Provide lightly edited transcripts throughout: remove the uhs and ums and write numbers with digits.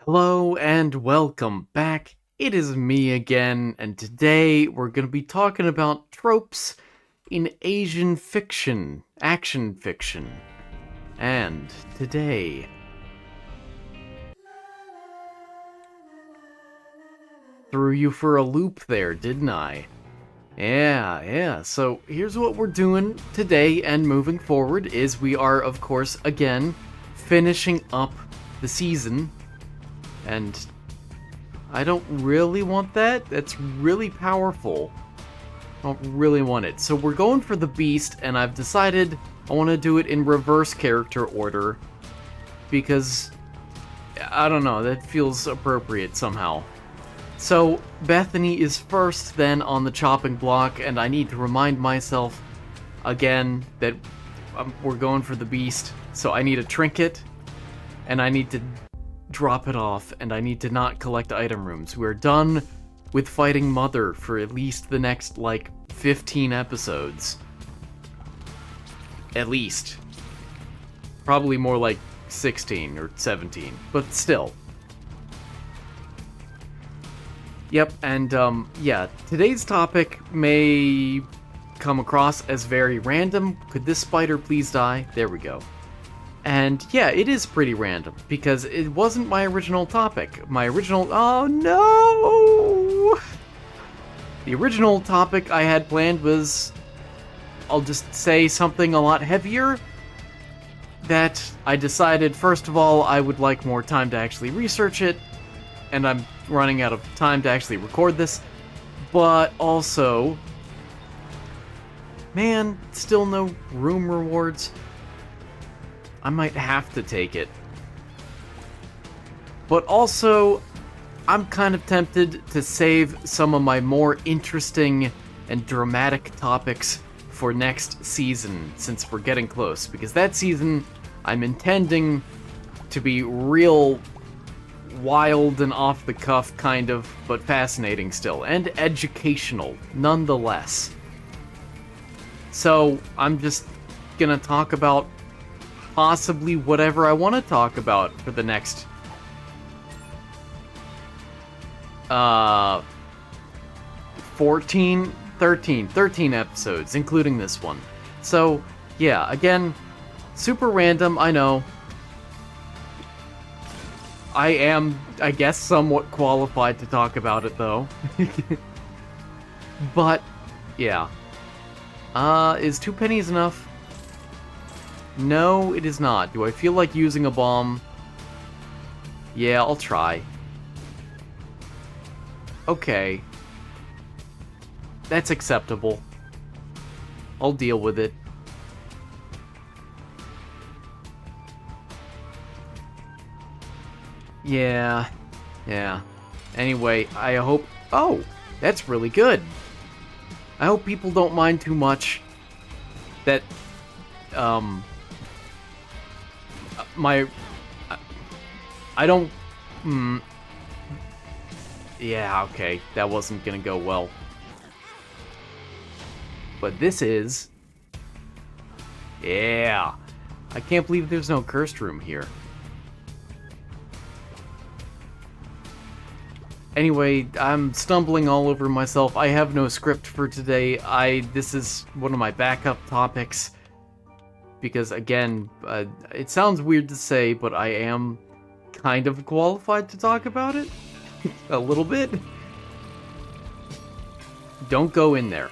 Hello and welcome back. It is me again, and today we're going to be talking about tropes in Asian fiction, action fiction. And today, threw you for a loop there, didn't I? Yeah. So here's what we're doing today and moving forward is we are, of course, again, finishing up the season. And I don't really want that. That's really powerful. I don't really want it. So we're going for the beast, and I've decided I want to do it in reverse character order because I don't know, that feels appropriate somehow. So Bethany is first then on the chopping block, and I need to remind myself again that we're going for the beast. So I need a trinket, and I need to drop it off, and I need to not collect item rooms. We're done with fighting Mother for at least the next, 15 episodes. At least. Probably more like 16 or 17, but still. Yep, and, today's topic may come across as very random. Could this spider please die? There we go. And yeah, it is pretty random, because it wasn't my original topic. Oh no! The original topic I had planned was, I'll just say something a lot heavier, that I decided, first of all, I would like more time to actually research it, and I'm running out of time to actually record this, but also, man, still no room rewards. I might have to take it. But also, I'm kind of tempted to save some of my more interesting and dramatic topics for next season, since we're getting close. Because that season, I'm intending to be real wild and off the cuff, kind of, but fascinating still, and educational, nonetheless. So, I'm just gonna talk about possibly whatever I want to talk about for the next 13 episodes, including this one. So, yeah, again, super random, I know. I am, I guess, somewhat qualified to talk about it, though. But, yeah. Is 2 pennies enough? No, it is not. Do I feel like using a bomb? Yeah, I'll try. Okay. That's acceptable. I'll deal with it. Yeah. Anyway, I hope... Oh, that's really good. I hope people don't mind too much that, I don't... Yeah, okay. That wasn't gonna go well. But this is... Yeah. I can't believe there's no cursed room here. Anyway, I'm stumbling all over myself. I have no script for today. This is one of my backup topics. Because, again, it sounds weird to say, but I am kind of qualified to talk about it. A little bit. Don't go in there.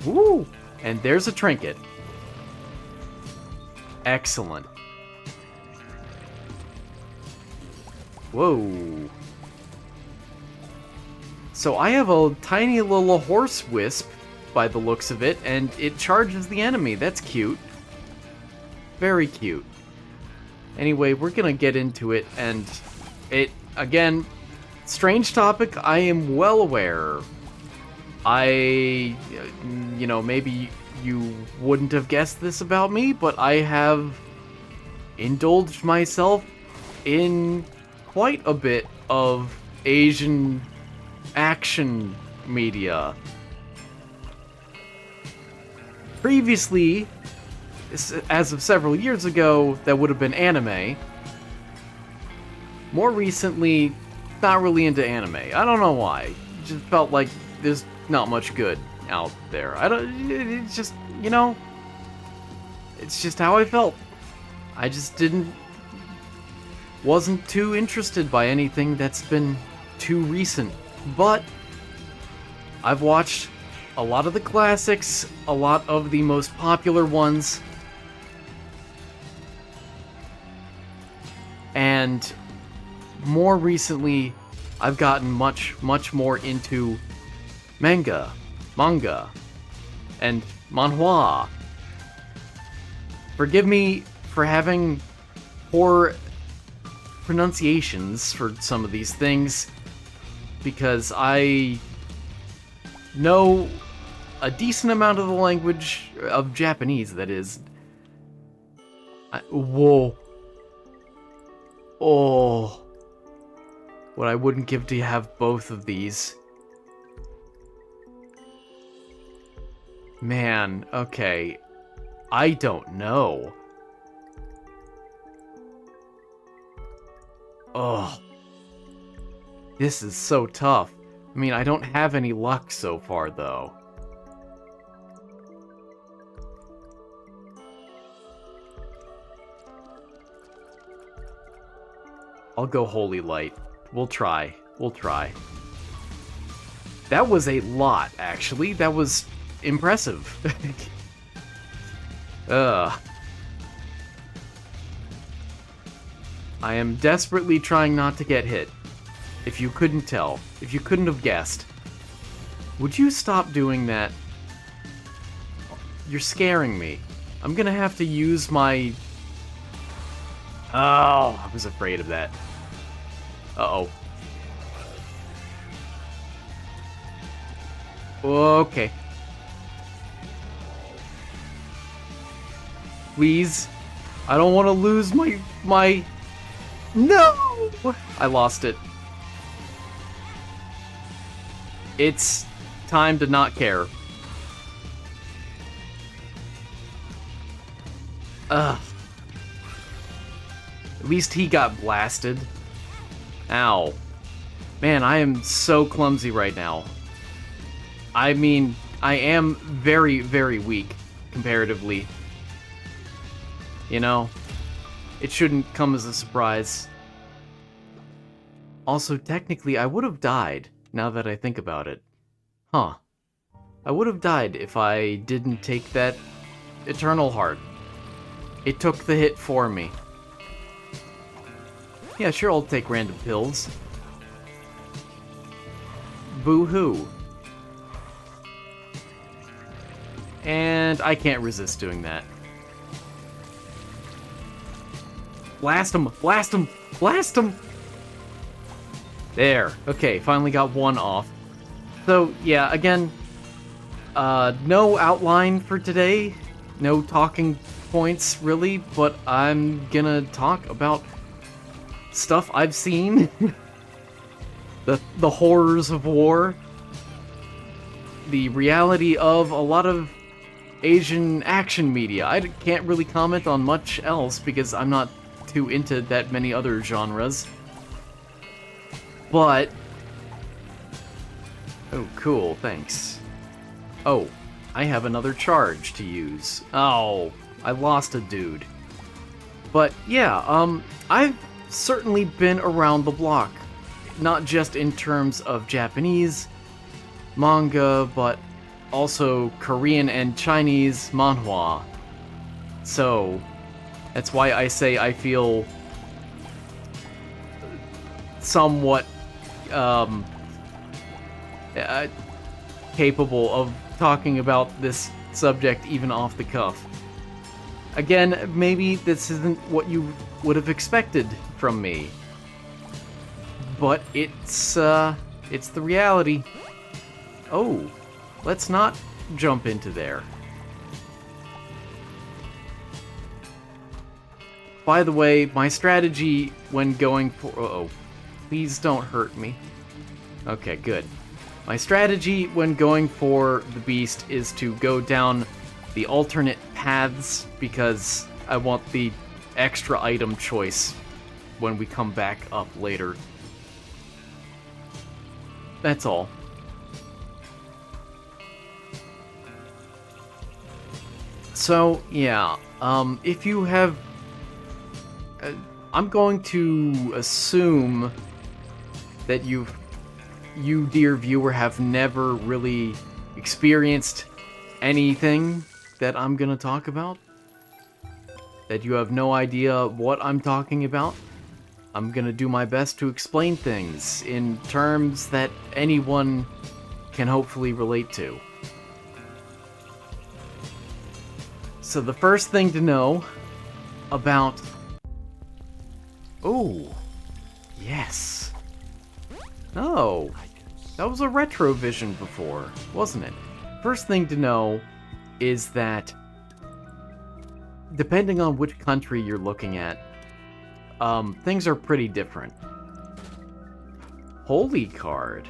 Woo! And there's a trinket. Excellent. Whoa. So I have a tiny little horse wisp, by the looks of it, and it charges the enemy. That's cute. Very cute. Anyway, we're gonna get into it, and again, strange topic, I am well aware. Maybe you wouldn't have guessed this about me, but I have indulged myself in quite a bit of Asian action media. Previously, as of several years ago, that would have been anime, More recently, not really into anime. I don't know why. It just felt like there's not much good out there. It's just, you know, it's just how I felt. I just wasn't too interested by anything that's been too recent. But I've watched a lot of the classics, a lot of the most popular ones, and more recently, I've gotten much more into manga, and manhwa. Forgive me for having poor pronunciations for some of these things, because I know a decent amount of the language of Japanese, that is. Whoa. Oh. What I wouldn't give to have both of these. Man, okay. I don't know. Oh. This is so tough. I mean, I don't have any luck so far, though. I'll go Holy Light. We'll try. That was a lot, actually. That was impressive. I am desperately trying not to get hit. If you couldn't tell. If you couldn't have guessed. Would you stop doing that? You're scaring me. I'm gonna have to use my... Oh, I was afraid of that. Uh-oh. Okay. Please. I don't want to lose my... No! I lost it. It's time to not care. Ugh. At least he got blasted. Ow. Man, I am so clumsy right now. I mean, I am very, very weak, comparatively. You know? It shouldn't come as a surprise. Also, technically, I would have died, now that I think about it. Huh. I would have died if I didn't take that Eternal Heart. It took the hit for me. Yeah, sure, I'll take random pills. Boo-hoo. And I can't resist doing that. Blast him! Blast him! Blast him! There. Okay, finally got one off. So, yeah, again, no outline for today. No talking points, really, but I'm gonna talk about stuff I've seen. the horrors of war. The reality of a lot of Asian action media. I can't really comment on much else because I'm not too into that many other genres. But... oh, cool, thanks. Oh, I have another charge to use. Oh, I lost a dude. But yeah, I've certainly been around the block. Not just in terms of Japanese manga, but also Korean and Chinese manhwa. So, that's why I say I feel somewhat capable of talking about this subject even off the cuff. Again, maybe this isn't what you would have expected from me, but it's the reality. Oh, let's not jump into there. By the way, my strategy when going for... uh-oh. Please don't hurt me. Okay, good. My strategy when going for the beast is to go down the alternate paths because I want the extra item choice. when we come back up later. That's all. So, yeah, if you have... I'm going to assume that you, dear viewer, have never really experienced anything that I'm gonna talk about. That you have no idea what I'm talking about. I'm gonna do my best to explain things in terms that anyone can hopefully relate to. So the first thing to know about... Oh, yes. Oh, that was a Retrovision before, wasn't it? First thing to know is that depending on which country you're looking at, things are pretty different. Holy card.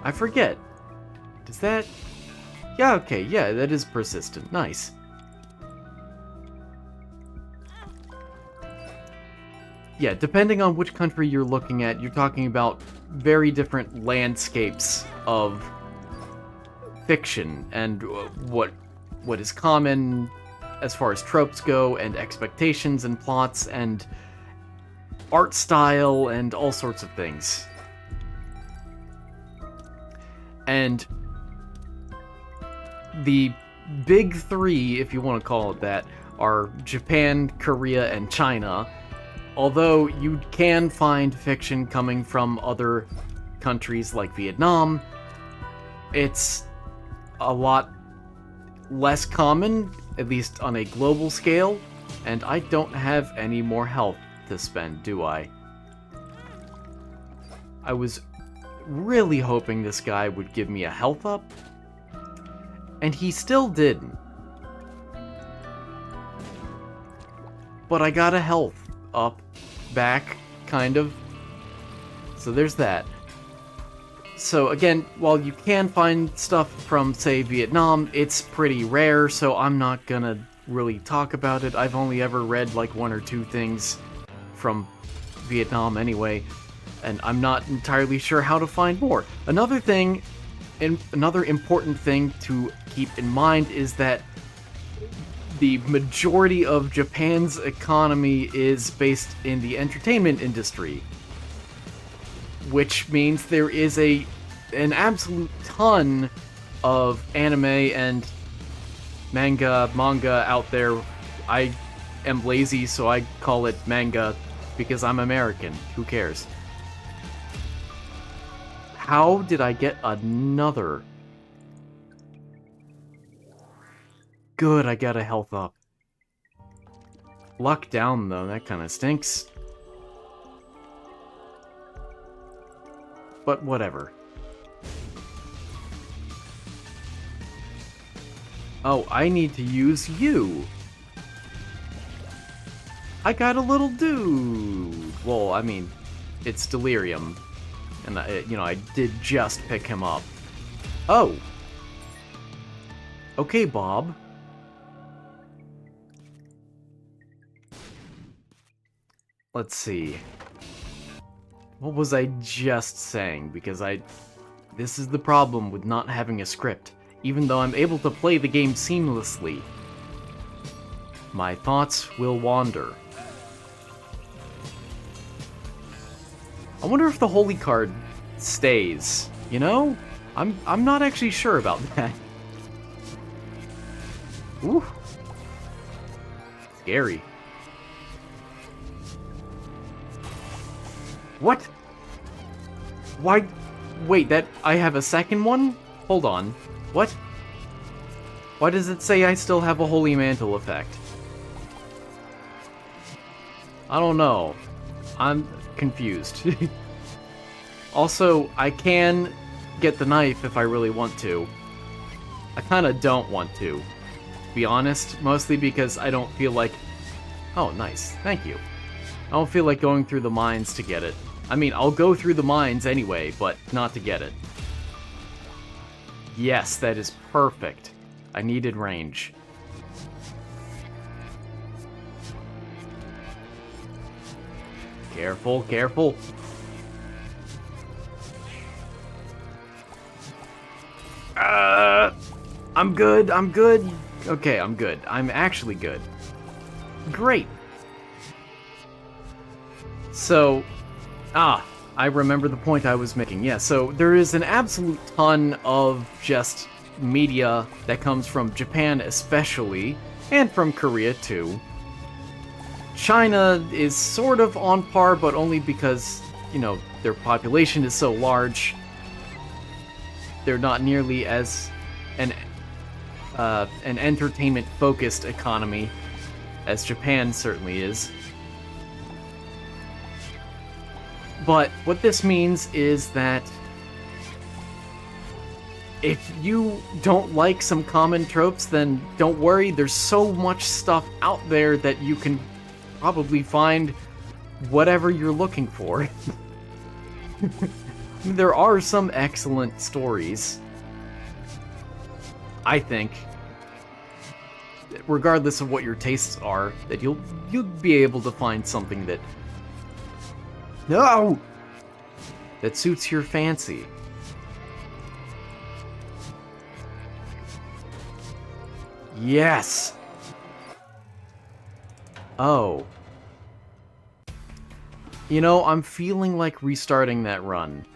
I forget. Does that... Yeah, okay, yeah, that is persistent. Nice. Yeah, depending on which country you're looking at, you're talking about very different landscapes of fiction and what is common as far as tropes go, and expectations and plots and art style and all sorts of things. And the big three, if you want to call it that, are Japan, Korea, and China. Although you can find fiction coming from other countries like Vietnam, it's a lot less common, at least on a global scale, and I don't have any more health to spend, do I? I was really hoping this guy would give me a health up, and he still didn't. But I got a health up, back, kind of. So there's that. So again, while you can find stuff from, say, Vietnam, it's pretty rare, so I'm not gonna really talk about it. I've only ever read like one or two things from Vietnam anyway, and I'm not entirely sure how to find more. Another thing, and another important thing to keep in mind is that the majority of Japan's economy is based in the entertainment industry, which means there is an absolute ton of anime and manga out there. I am lazy, so I call it manga because I'm American. Who cares? How did I get another? Good, I got a health up. Luck down, though. That kind of stinks. But whatever. Oh, I need to use you. I got a little dude. Well, I mean, it's Delirium. And, I did just pick him up. Oh. Okay, Bob. Let's see. What was I just saying? Because this is the problem with not having a script. Even though I'm able to play the game seamlessly, my thoughts will wander. I wonder if the holy card stays, you know? I'm not actually sure about that. Ooh. Scary. What? Why? Wait, I have a second one? Hold on. What? Why does it say I still have a Holy Mantle effect? I don't know. I'm confused. Also, I can get the knife if I really want to. I kinda don't want to be honest, mostly because I don't feel like... Oh, nice. Thank you. I don't feel like going through the mines to get it. I mean, I'll go through the mines anyway, but not to get it. Yes, that is perfect. I needed range. Careful, careful. I'm good, I'm good. Okay, I'm good. I'm actually good. Great. So, I remember the point I was making. Yeah, so there is an absolute ton of just media that comes from Japan especially, and from Korea too. China is sort of on par, but only because, you know, their population is so large. They're not nearly as an entertainment-focused economy as Japan certainly is. But what this means is that if you don't like some common tropes, then don't worry, there's so much stuff out there that you can probably find whatever you're looking for. There are some excellent stories, I think, regardless of what your tastes are, that you'll be able to find something that that suits your fancy. Yes. Oh. You know, I'm feeling like restarting that run.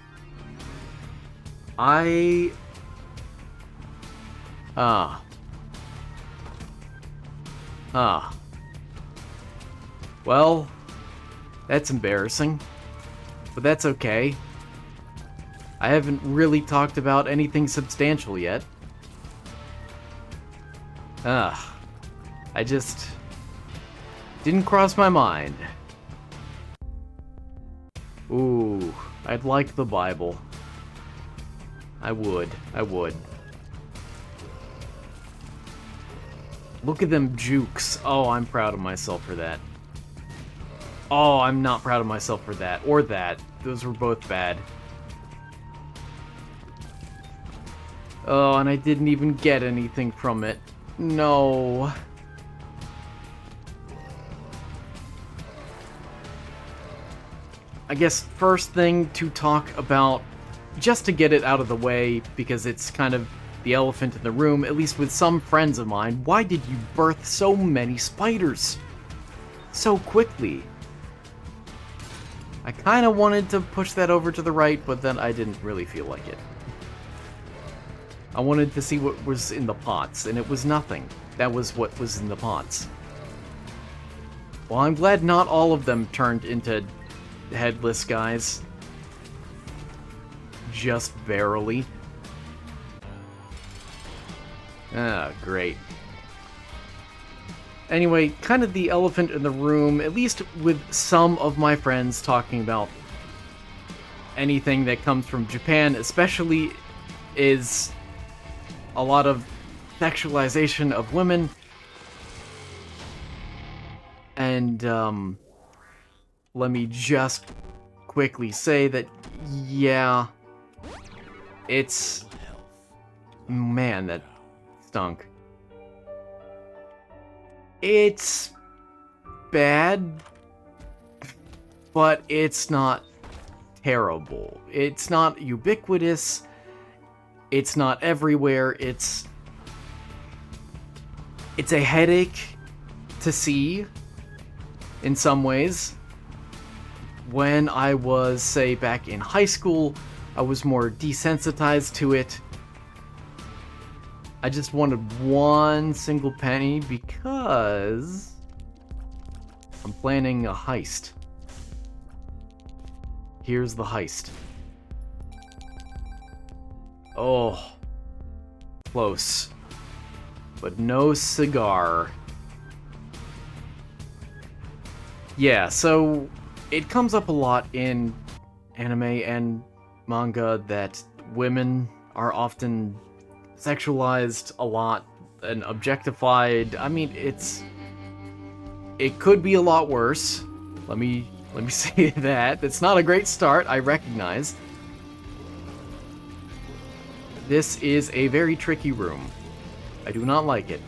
Well, that's embarrassing. But that's okay. I haven't really talked about anything substantial yet. I just didn't cross my mind. Ooh, I'd like the Bible. I would. Look at them jukes. Oh, I'm proud of myself for that. Oh, I'm not proud of myself for that. Or that. Those were both bad. Oh, and I didn't even get anything from it. No. I guess first thing to talk about, just to get it out of the way, because it's kind of the elephant in the room, at least with some friends of mine, why did you birth so many spiders so quickly? I kind of wanted to push that over to the right, but then I didn't really feel like it. I wanted to see what was in the pots, and it was nothing. That was what was in the pots. Well, I'm glad not all of them turned into headless guys. Just barely. Ah, great. Anyway, kind of the elephant in the room, at least with some of my friends talking about anything that comes from Japan, especially, is a lot of sexualization of women. And, let me just quickly say that, yeah, it's... Man, that stunk. It's bad, but it's not terrible. It's not ubiquitous. It's not everywhere. It's a headache to see in some ways. When I was, say, back in high school, I was more desensitized to it. I just wanted one single penny because I'm planning a heist. Here's the heist. Oh, close. But no cigar. Yeah, so it comes up a lot in anime and manga that women are often sexualized a lot and objectified. I mean, it could be a lot worse. Let me say that. It's not a great start, I recognize. This is a very tricky room. I do not like it.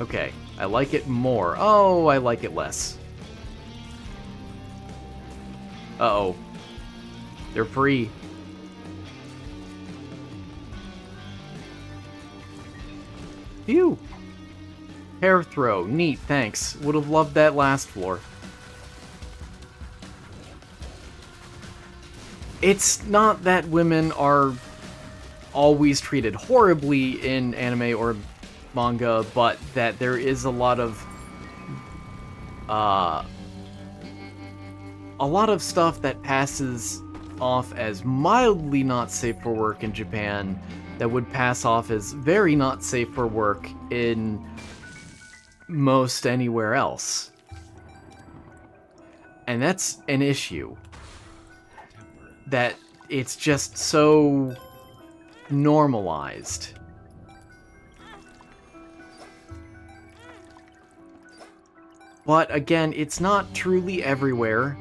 Okay, I like it more. Oh, I like it less. Uh-oh. They're free. Phew. Hair throw. Neat, thanks. Would have loved that last floor. It's not that women are always treated horribly in anime or manga, but that there is a lot of stuff that passes off as mildly not safe for work in Japan that would pass off as very not safe for work in most anywhere else. And that's an issue. That it's just so normalized. But again, it's not truly everywhere.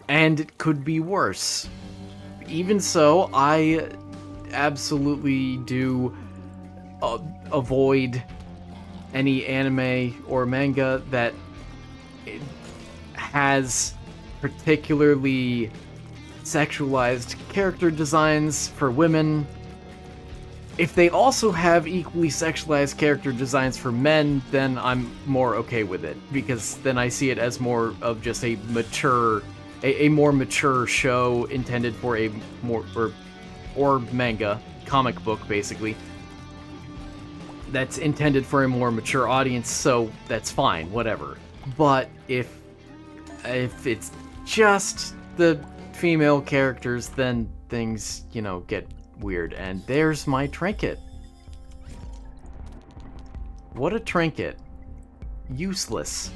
And it could be worse. Even so, I absolutely do avoid any anime or manga that has particularly sexualized character designs for women. If they also have equally sexualized character designs for men, then I'm more okay with it, because then I see it as more of just a more mature show intended for a more or manga, comic book basically, that's intended for a more mature audience, so that's fine, whatever. But if it's just the female characters, then things, get weird. And there's my trinket. What a trinket. Useless.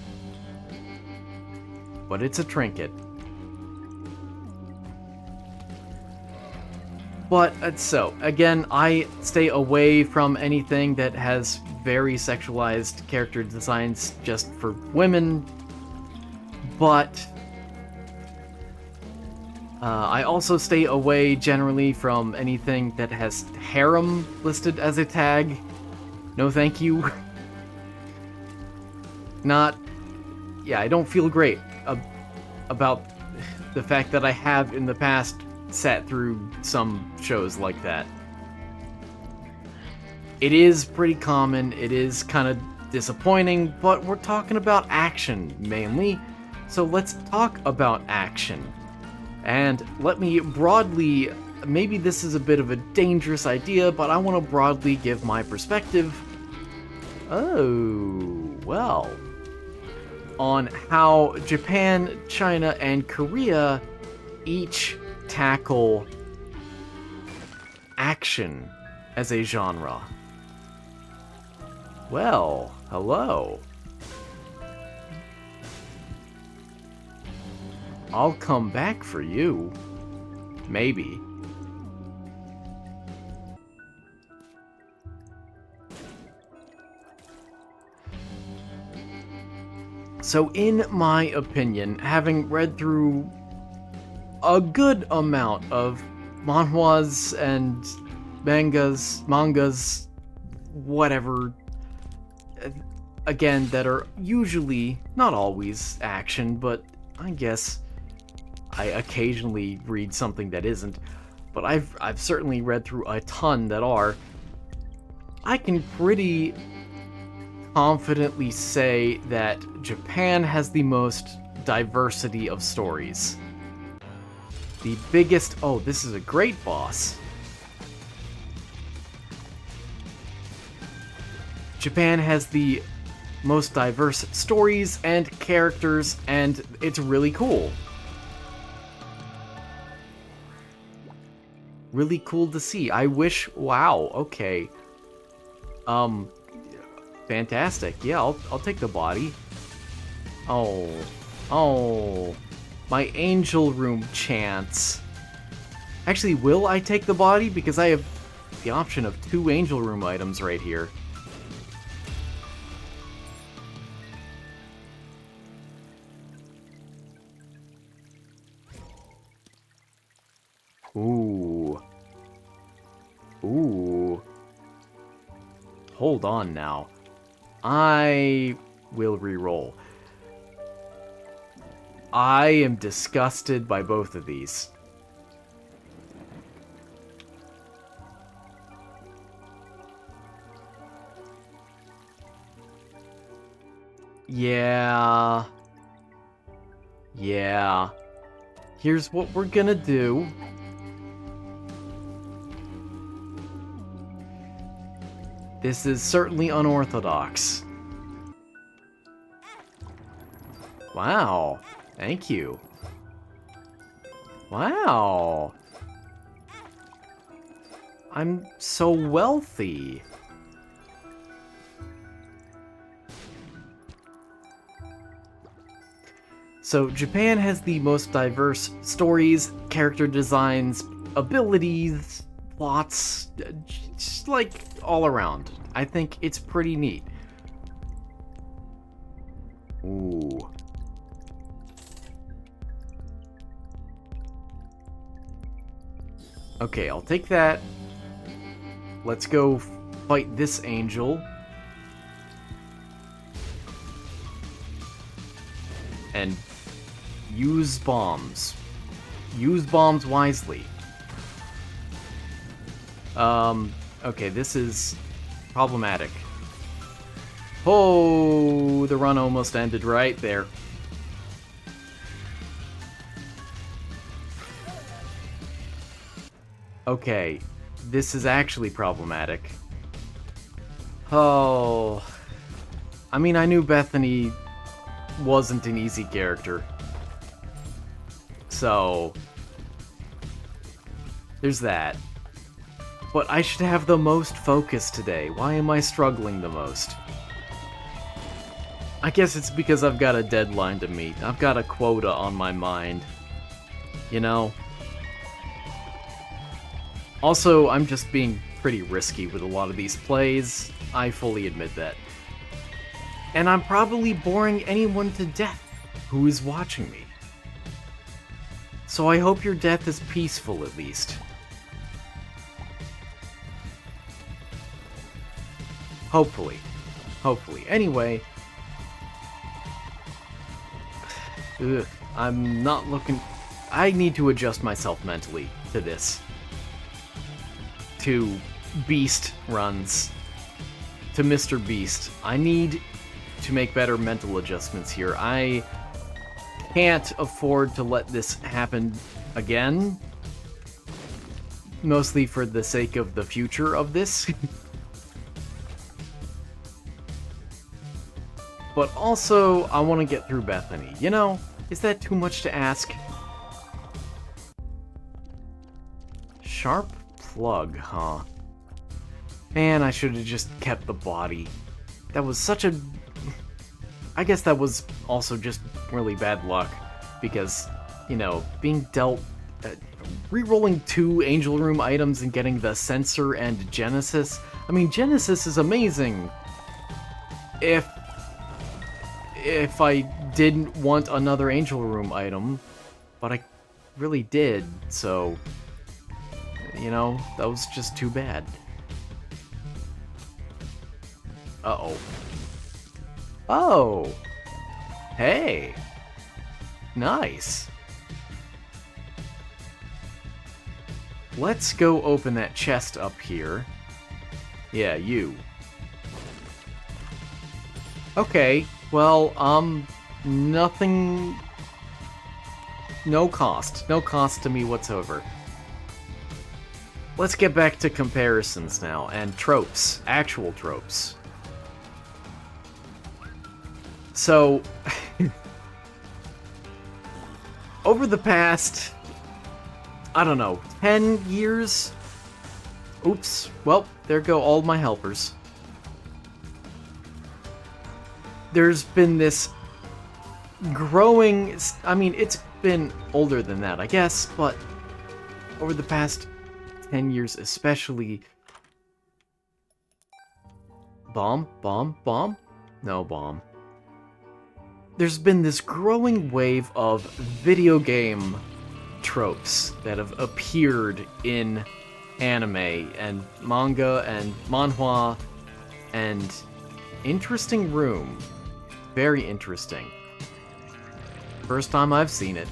But it's a trinket. But, so, again, I stay away from anything that has very sexualized character designs just for women, but I also stay away generally from anything that has harem listed as a tag. No thank you. I don't feel great about the fact that I have in the past sat through some shows like that. It is pretty common, it is kind of disappointing, but we're talking about action mainly, so let's talk about action. And let me broadly, maybe this is a bit of a dangerous idea, but I want to broadly give my perspective. Oh, well. On how Japan, China, and Korea each tackle action as a genre. Well, hello. I'll come back for you. Maybe. So in my opinion, having read through a good amount of manhwas and mangas, whatever, again, that are usually, not always, action, but I guess I occasionally read something that isn't, but I've certainly read through a ton that are. I can pretty confidently say that Japan has the most diversity of stories. The biggest... Oh, this is a great boss. Japan has the most diverse stories and characters, and it's really cool. Really cool to see. I wish... Wow, okay. Fantastic. Yeah, I'll take the body. Oh. My angel room chance. Actually, will I take the body? Because I have the option of 2 angel room items right here. Ooh. Hold on now. I will re-roll. I am disgusted by both of these. Yeah. Yeah. Here's what we're gonna do. This is certainly unorthodox. Wow. Thank you. Wow. I'm so wealthy. So Japan has the most diverse stories, character designs, abilities, plots, just like all around. I think it's pretty neat. Ooh. Okay, I'll take that. Let's go fight this angel. And use bombs. Use bombs wisely. Okay, this is problematic. Oh, the run almost ended right there. Okay, this is actually problematic. Oh, I mean, I knew Bethany wasn't an easy character. So, there's that. But I should have the most focus today. Why am I struggling the most? I guess it's because I've got a deadline to meet. I've got a quota on my mind. You know? Also, I'm just being pretty risky with a lot of these plays. I fully admit that. And I'm probably boring anyone to death who is watching me. So I hope your death is peaceful at least. Hopefully. Hopefully. Anyway. Ugh, I'm not looking... I need to adjust myself mentally to this. To Beast runs. To Mr. Beast. I need to make better mental adjustments here. I can't afford to let this happen again. Mostly for the sake of the future of this. But also, I want to get through Bethany. You know, is that too much to ask? Sharp plug, huh? Man, I should have just kept the body. That was such a... I guess that was also just really bad luck. Because, you know, being dealt... re-rolling 2 Angel Room items and getting the Sensor and Genesis. I mean, Genesis is amazing. If I didn't want another Angel Room item, but I really did, so, you know, that was just too bad. Uh-oh. Oh! Hey! Nice! Let's go open that chest up here. Yeah, you. Okay. Well, nothing... No cost. No cost to me whatsoever. Let's get back to comparisons now, and tropes. Actual tropes. So... over the past... I don't know, 10 years? Oops. Well, there go all my helpers. There's been this growing... I mean, it's been older than that, I guess, but over the past 10 years especially... Bomb? Bomb? Bomb? No bomb. There's been this growing wave of video game tropes that have appeared in anime and manga and manhwa and Interesting Room. Very interesting. First time I've seen it.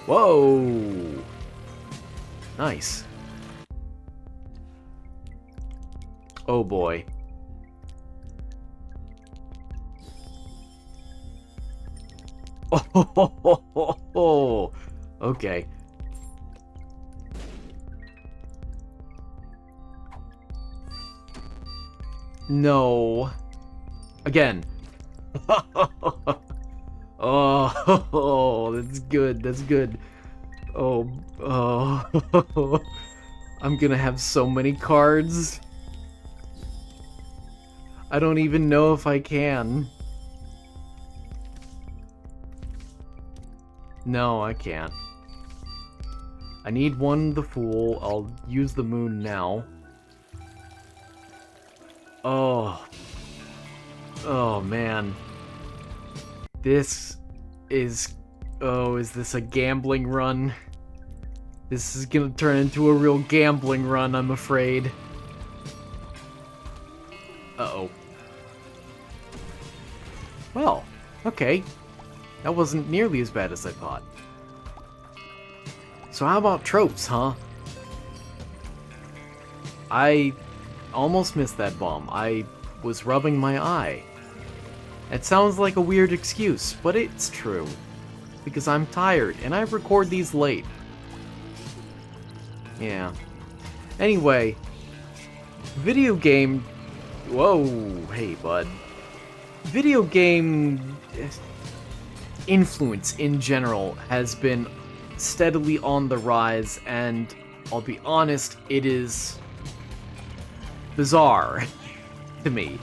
Whoa! Nice. Oh boy. Oh, okay. No. Again. Oh, that's good. That's good. Oh, oh. I'm gonna have so many cards. I don't even know if I can. No, I can't. I need one the Fool. I'll use the Moon now. Oh. Oh, man. This is... Oh, is this a gambling run? This is gonna turn into a real gambling run, I'm afraid. Uh-oh. Well, okay. That wasn't nearly as bad as I thought. So how about Tropes, huh? I almost missed that bomb. I was rubbing my eye. It sounds like a weird excuse, but it's true. Because I'm tired, and I record these late. Yeah. Anyway, video game... Whoa, hey bud. Video game influence in general has been steadily on the rise, and I'll be honest, it is bizarre to me.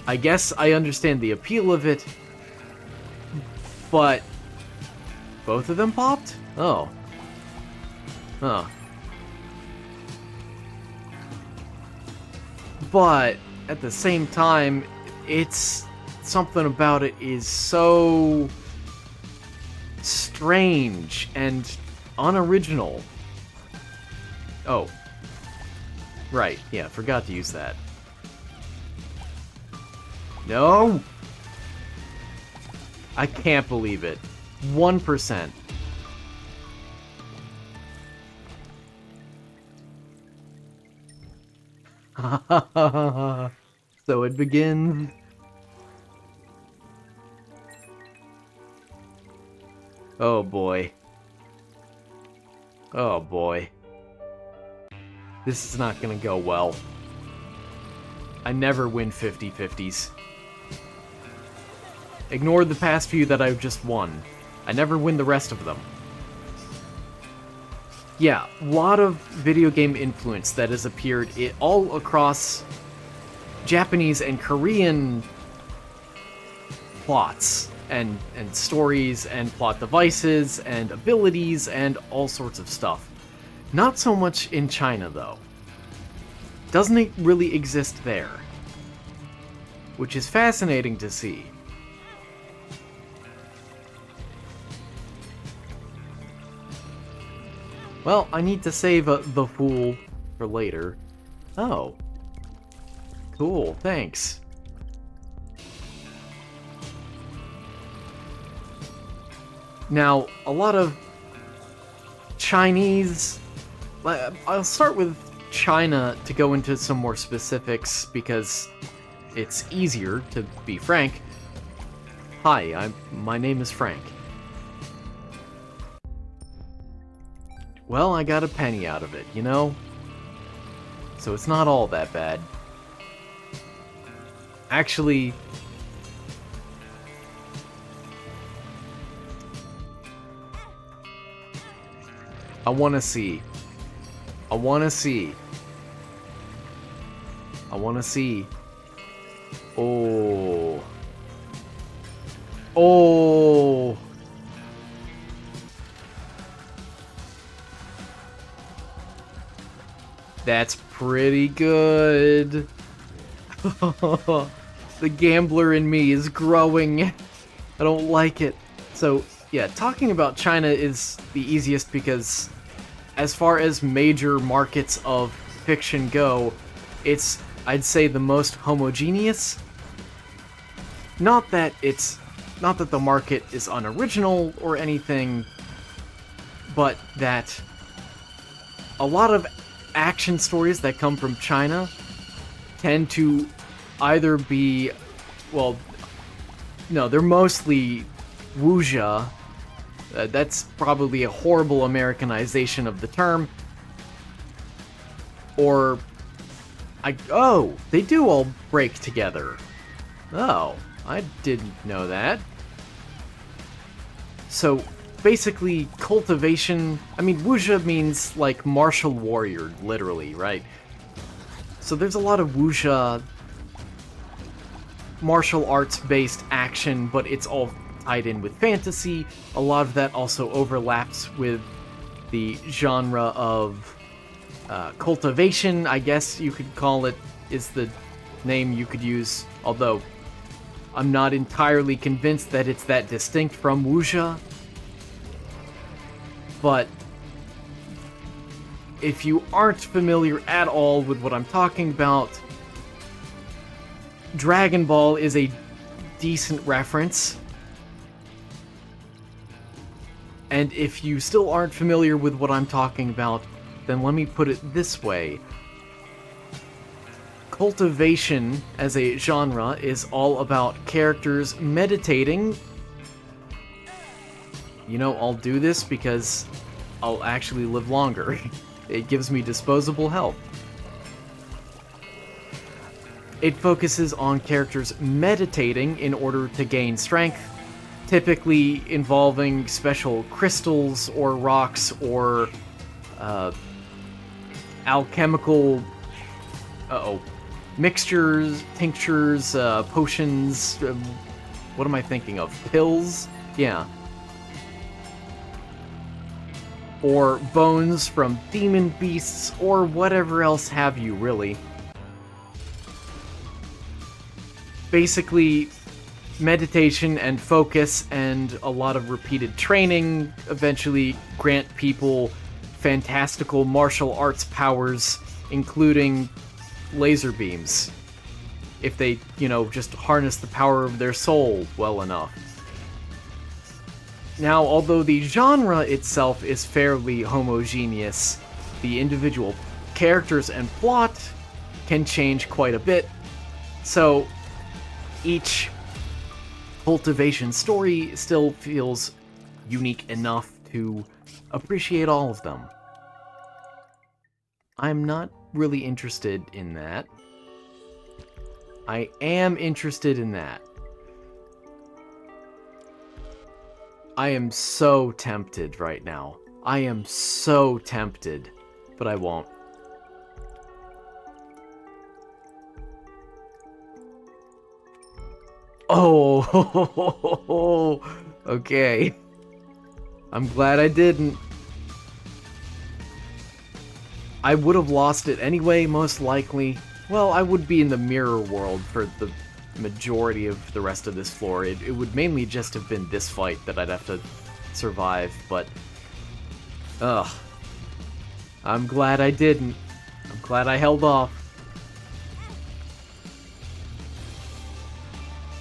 I guess I understand the appeal of it, but both of them popped? Oh. Huh. But at the same time, it's something about it is so strange and unoriginal. Oh. Right, yeah, forgot to use that. No! I can't believe it. 1%. So it begins. Oh boy. Oh boy. This is not gonna go well. I never win 50-50s. Ignore the past few that I've just won. I never win the rest of them. Yeah, a lot of video game influence that has appeared all across Japanese and Korean plots and stories and plot devices and abilities and all sorts of stuff. Not so much in China, though. Doesn't it really exist there? Which is fascinating to see. Well, I need to save the Fool for later. Oh. Cool, thanks. Now, a lot of Chinese... I'll start with China to go into some more specifics because it's easier, to be frank. Hi, my name is Frank. Well, I got a penny out of it, you know? So it's not all that bad. Actually... I wanna see. I wanna see. I wanna see. Oh. Oh. That's pretty good. The gambler in me is growing. I don't like it. So, yeah, talking about China is the easiest because as far as major markets of fiction go, It's, I'd say, the most homogeneous. Not that the market is unoriginal or anything, but that a lot of action stories that come from China tend to either be, well, no, they're mostly wuxia. That's probably a horrible Americanization of the term. Or, oh, they do all break together. Oh, I didn't know that. So, basically, cultivation, I mean, wuxia means, like, martial warrior, literally, right? So there's a lot of wuxia martial arts-based action, but it's all tied in with fantasy. A lot of that also overlaps with the genre of cultivation, I guess you could call it, is the name you could use, although I'm not entirely convinced that it's that distinct from wuxia. But if you aren't familiar at all with what I'm talking about, Dragon Ball is a decent reference. And if you still aren't familiar with what I'm talking about, then let me put it this way. Cultivation as a genre is all about characters meditating. You know, I'll do this because I'll actually live longer. It gives me disposable health. It focuses on characters meditating in order to gain strength, typically involving special crystals or rocks or alchemical mixtures, tinctures, potions. What am I thinking of? Pills? Yeah. Or bones from demon beasts, or whatever else have you, really. Basically, meditation and focus and a lot of repeated training eventually grant people fantastical martial arts powers, including laser beams, if they, you know, just harness the power of their soul well enough. Now, although the genre itself is fairly homogeneous, the individual characters and plot can change quite a bit, so each cultivation story still feels unique enough to appreciate all of them. I'm not really interested in that. I am interested in that. I am so tempted right now. I am so tempted, but I won't. Oh, okay. I'm glad I didn't. I would have lost it anyway, most likely. Well, I would be in the mirror world for the majority of the rest of this floor. It would mainly just have been this fight that I'd have to survive, but... ugh. I'm glad I didn't. I'm glad I held off.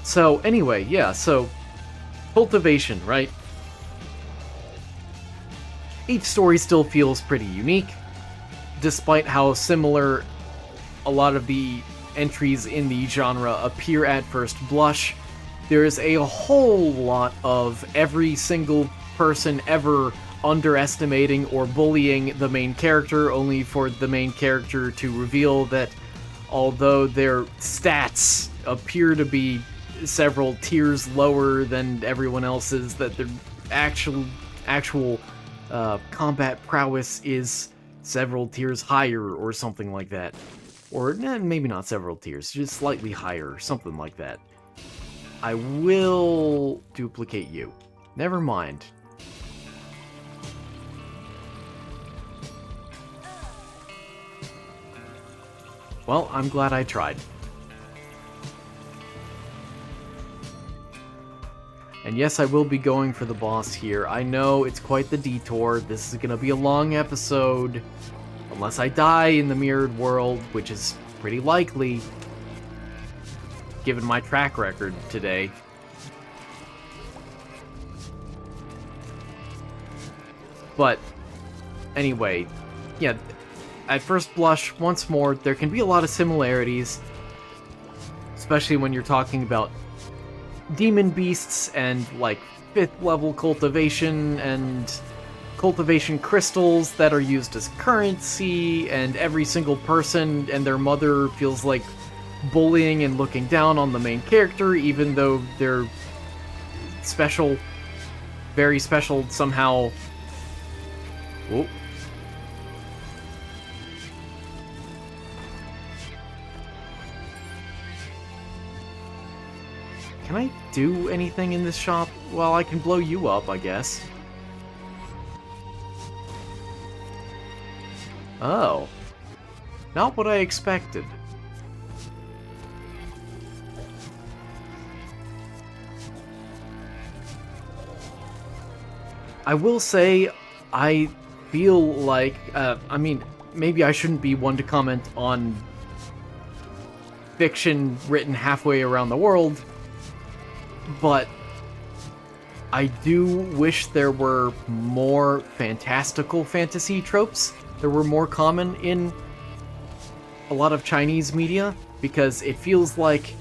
So, anyway, yeah, so... cultivation, right? Each story still feels pretty unique, despite how similar a lot of the entries in the genre appear at first blush. There is a whole lot of every single person ever underestimating or bullying the main character, only for the main character to reveal that although their stats appear to be several tiers lower than everyone else's, that their actual combat prowess is several tiers higher or something like that. Or maybe not several tiers, just slightly higher, something like that. I will duplicate you. Never mind. Well, I'm glad I tried. And yes, I will be going for the boss here. I know it's quite the detour. This is gonna be a long episode. Unless I die in the mirrored world, which is Pretty likely, given my track record today. But, anyway, yeah, at first blush, once more, there can be a lot of similarities, especially when you're talking about demon beasts and, like, 5th level cultivation and cultivation crystals that are used as currency, and every single person and their mother feels like bullying and looking down on the main character, even though they're special, very special somehow. Oh. Can I do anything in this shop? Well, I can blow you up, I guess. Oh. Not what I expected. I will say, I feel like, I mean, maybe I shouldn't be one to comment on fiction written halfway around the world, but I do wish there were more fantastical fantasy tropes that were more common in a lot of Chinese media, because it feels like,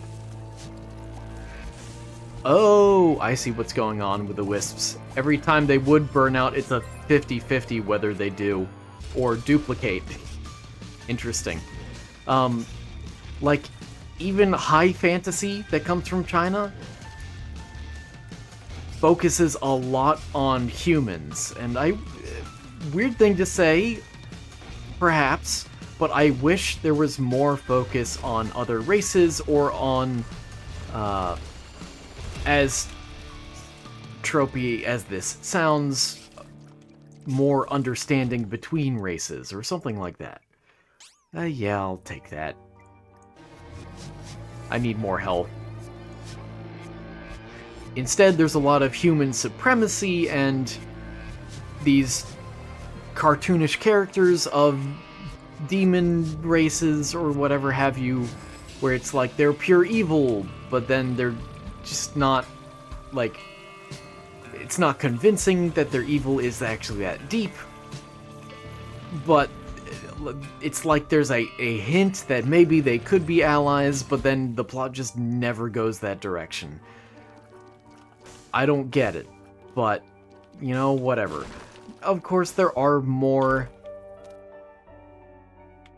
oh, I see what's going on with the wisps. Every time they would burn out, it's a 50-50 whether they do or duplicate. Interesting. Like, even high fantasy that comes from China focuses a lot on humans, and weird thing to say, perhaps, but I wish there was more focus on other races, or on, as tropey as this sounds, more understanding between races, or something like that. Yeah, I'll take that. I need more health. Instead, there's a lot of human supremacy and these cartoonish characters of demon races or whatever have you, where it's like they're pure evil, but then they're just not, like, it's not convincing that their evil is actually that deep, but it's like there's a hint that maybe they could be allies, but then the plot just never goes that direction. I don't get it, but, you know, whatever. Of course, there are more...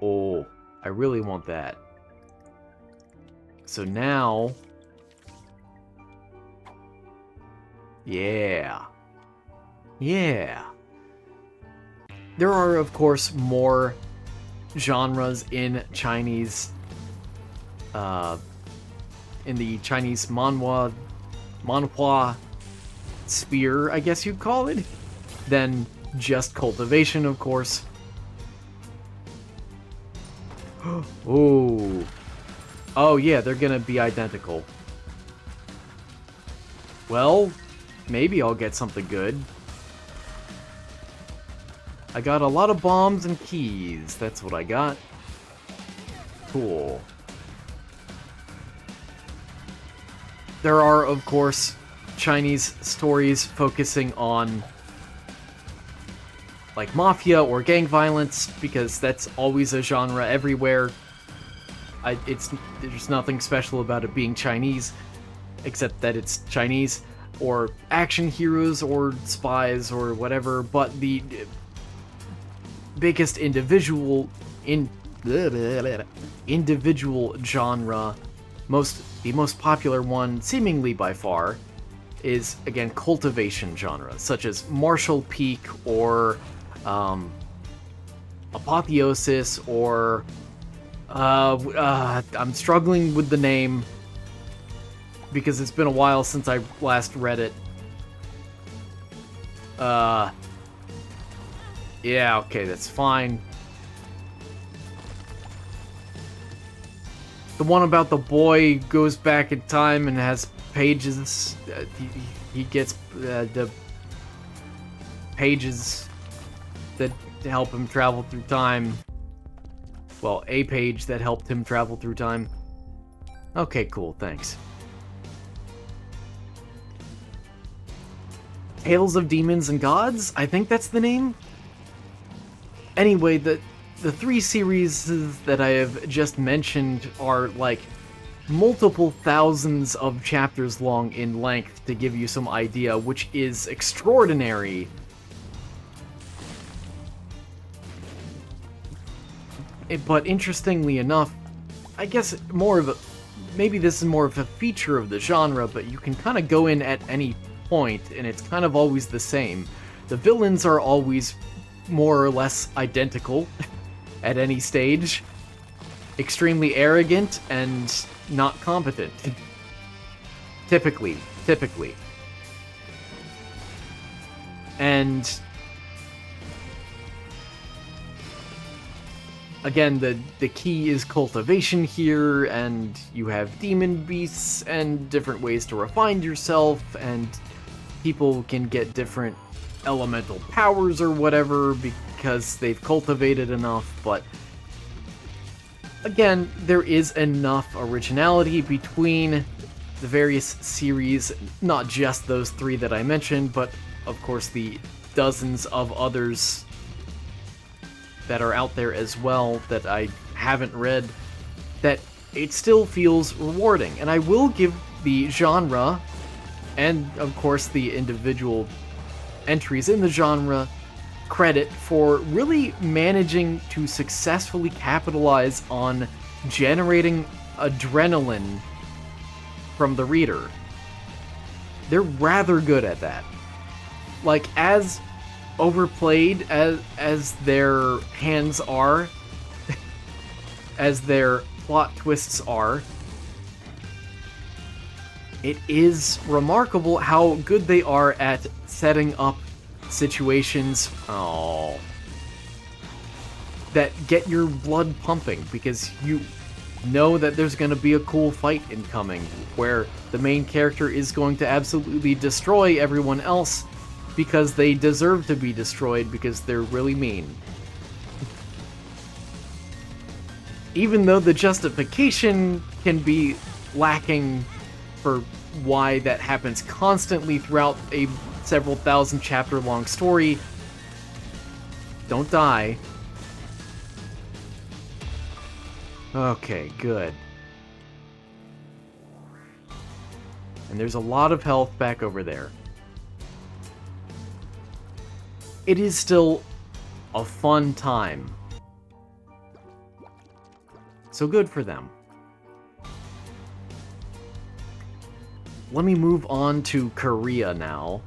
Oh, I really want that. So now... Yeah. Yeah. There are, of course, more genres in Chinese... in the Chinese manhwa sphere, I guess you'd call it, than just cultivation, of course. Oh. Oh, yeah, they're gonna be identical. Well, maybe I'll get something good. I got a lot of bombs and keys. That's what I got. Cool. There are, of course, Chinese stories focusing on, like, mafia or gang violence, because that's always a genre everywhere. There's nothing special about it being Chinese, except that it's Chinese, or action heroes, or spies, or whatever, but the biggest individual genre, the most popular one, seemingly by far, is, again, cultivation genre, such as Martial Peak, or Apotheosis, or I'm struggling with the name because it's been a while since I last read it. Yeah, okay, that's fine. The one about the boy goes back in time and has pages. He gets the pages that help him travel through time. well, a page that helped him travel through time. Okay, cool, thanks. Tales of Demons and Gods? I think that's the name? Anyway, the 3 series that I have just mentioned are like multiple thousands of chapters long in length to give you some idea, which is extraordinary. But interestingly enough, I guess maybe this is more of a feature of the genre, but you can kind of go in at any point, and it's kind of always the same. The villains are always more or less identical at any stage. Extremely arrogant and not competent. Typically. And again, the key is cultivation here, and you have demon beasts and different ways to refine yourself, and people can get different elemental powers or whatever because they've cultivated enough, but again, there is enough originality between the various series, not just those 3 that I mentioned, but of course the dozens of others that are out there as well that I haven't read, that it still feels rewarding. And I will give the genre, and of course the individual entries in the genre, credit for really managing to successfully capitalize on generating adrenaline from the reader. They're rather good at that. Like, as overplayed as their hands are, as their plot twists are, it is remarkable how good they are at setting up situations that get your blood pumping, because you know that there's going to be a cool fight incoming where the main character is going to absolutely destroy everyone else because they deserve to be destroyed because they're really mean. Even though the justification can be lacking for why that happens constantly throughout a several thousand chapter long story. Don't die. Okay, good. And there's a lot of health back over there. It is still a fun time. So good for them. Let me move on to Korea now.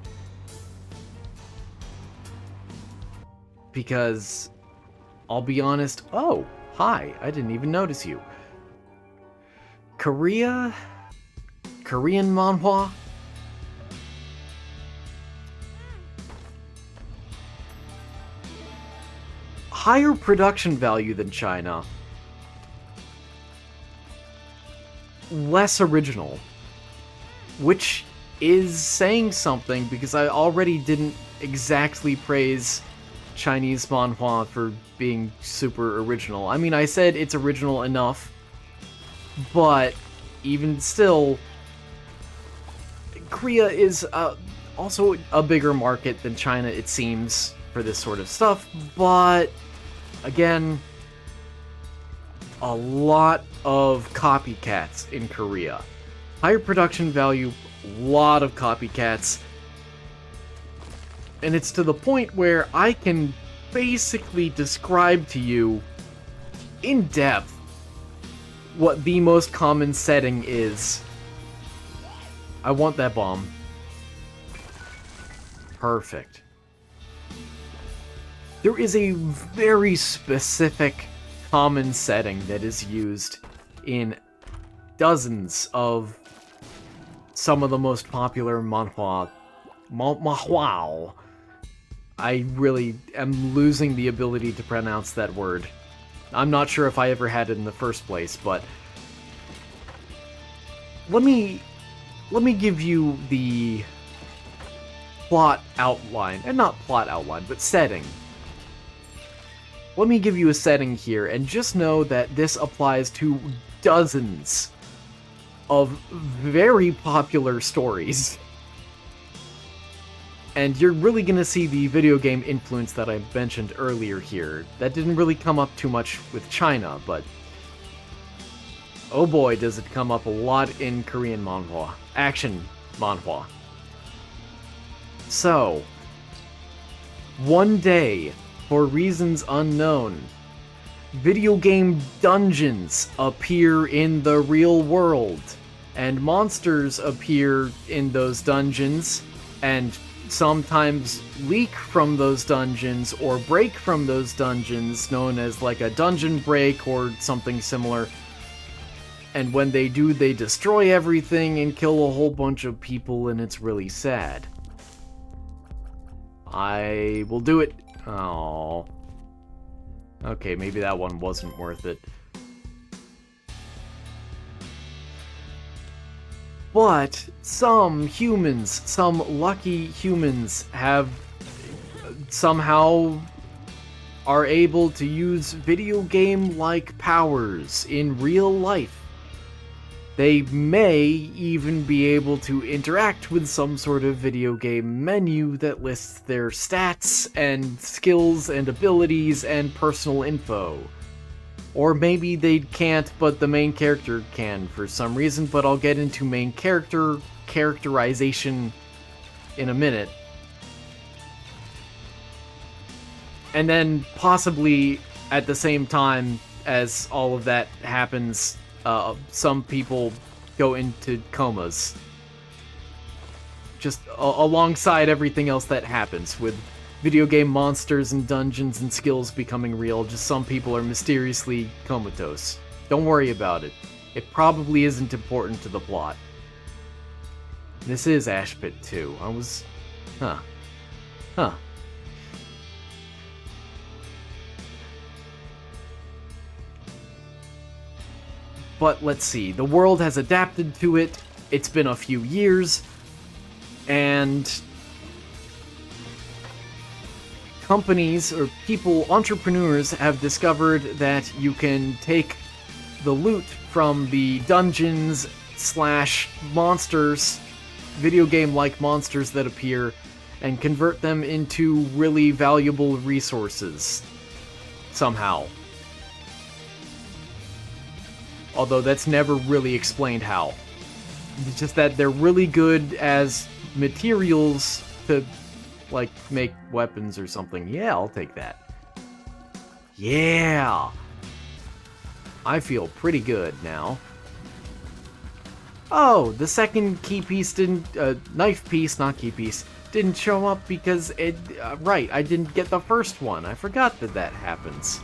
Because, I'll be honest... Oh, hi, I didn't even notice you. Korean manhwa? Higher production value than China. Less original. Which is saying something, because I already didn't exactly praise Chinese manhwa for being super original. I mean, I said it's original enough, but even still, Korea is also a bigger market than China, it seems, for this sort of stuff, but again, a lot of copycats in Korea. Higher production value, lot of copycats, and it's to the point where I can basically describe to you in depth what the most common setting is. I want that bomb. Perfect. There is a very specific common setting that is used in dozens of some of the most popular manhwa. Manhwa. I really am losing the ability to pronounce that word. I'm not sure if I ever had it in the first place, but let me give you the plot outline, and not plot outline, but setting. let me give you a setting here, and just know that this applies to dozens of very popular stories. And you're really gonna see the video game influence that I mentioned earlier here. That didn't really come up too much with China, but oh boy, does it come up a lot in Korean manhwa. Action manhwa. So, one day, for reasons unknown, video game dungeons appear in the real world, and monsters appear in those dungeons, and sometimes leak from those dungeons or break from those dungeons, known as like a dungeon break or something similar. And when they do, they destroy everything and kill a whole bunch of people, and it's really sad. I will do it. Oh. Okay, maybe that one wasn't worth it. But some humans, some lucky humans, have somehow are able to use video game-like powers in real life. They may even be able to interact with some sort of video game menu that lists their stats and skills and abilities and personal info. Or maybe they can't, but the main character can for some reason, but I'll get into main character characterization in a minute. And then possibly at the same time as all of that happens, some people go into comas. Just alongside everything else that happens, with video game monsters and dungeons and skills becoming real, just some people are mysteriously comatose. Don't worry about it. It probably isn't important to the plot. This is Ash Pit 2. Huh. But let's see, the world has adapted to it, it's been a few years, and companies or people, entrepreneurs, have discovered that you can take the loot from the dungeons / monsters, video game-like monsters that appear, and convert them into really valuable resources. Somehow. Although that's never really explained how. It's just that they're really good as materials to, like, make weapons or something. Yeah, I'll take that. Yeah! I feel pretty good now. Oh, the second key piece didn't, knife piece, not key piece, didn't show up because it, right, I didn't get the first one. I forgot that that happens.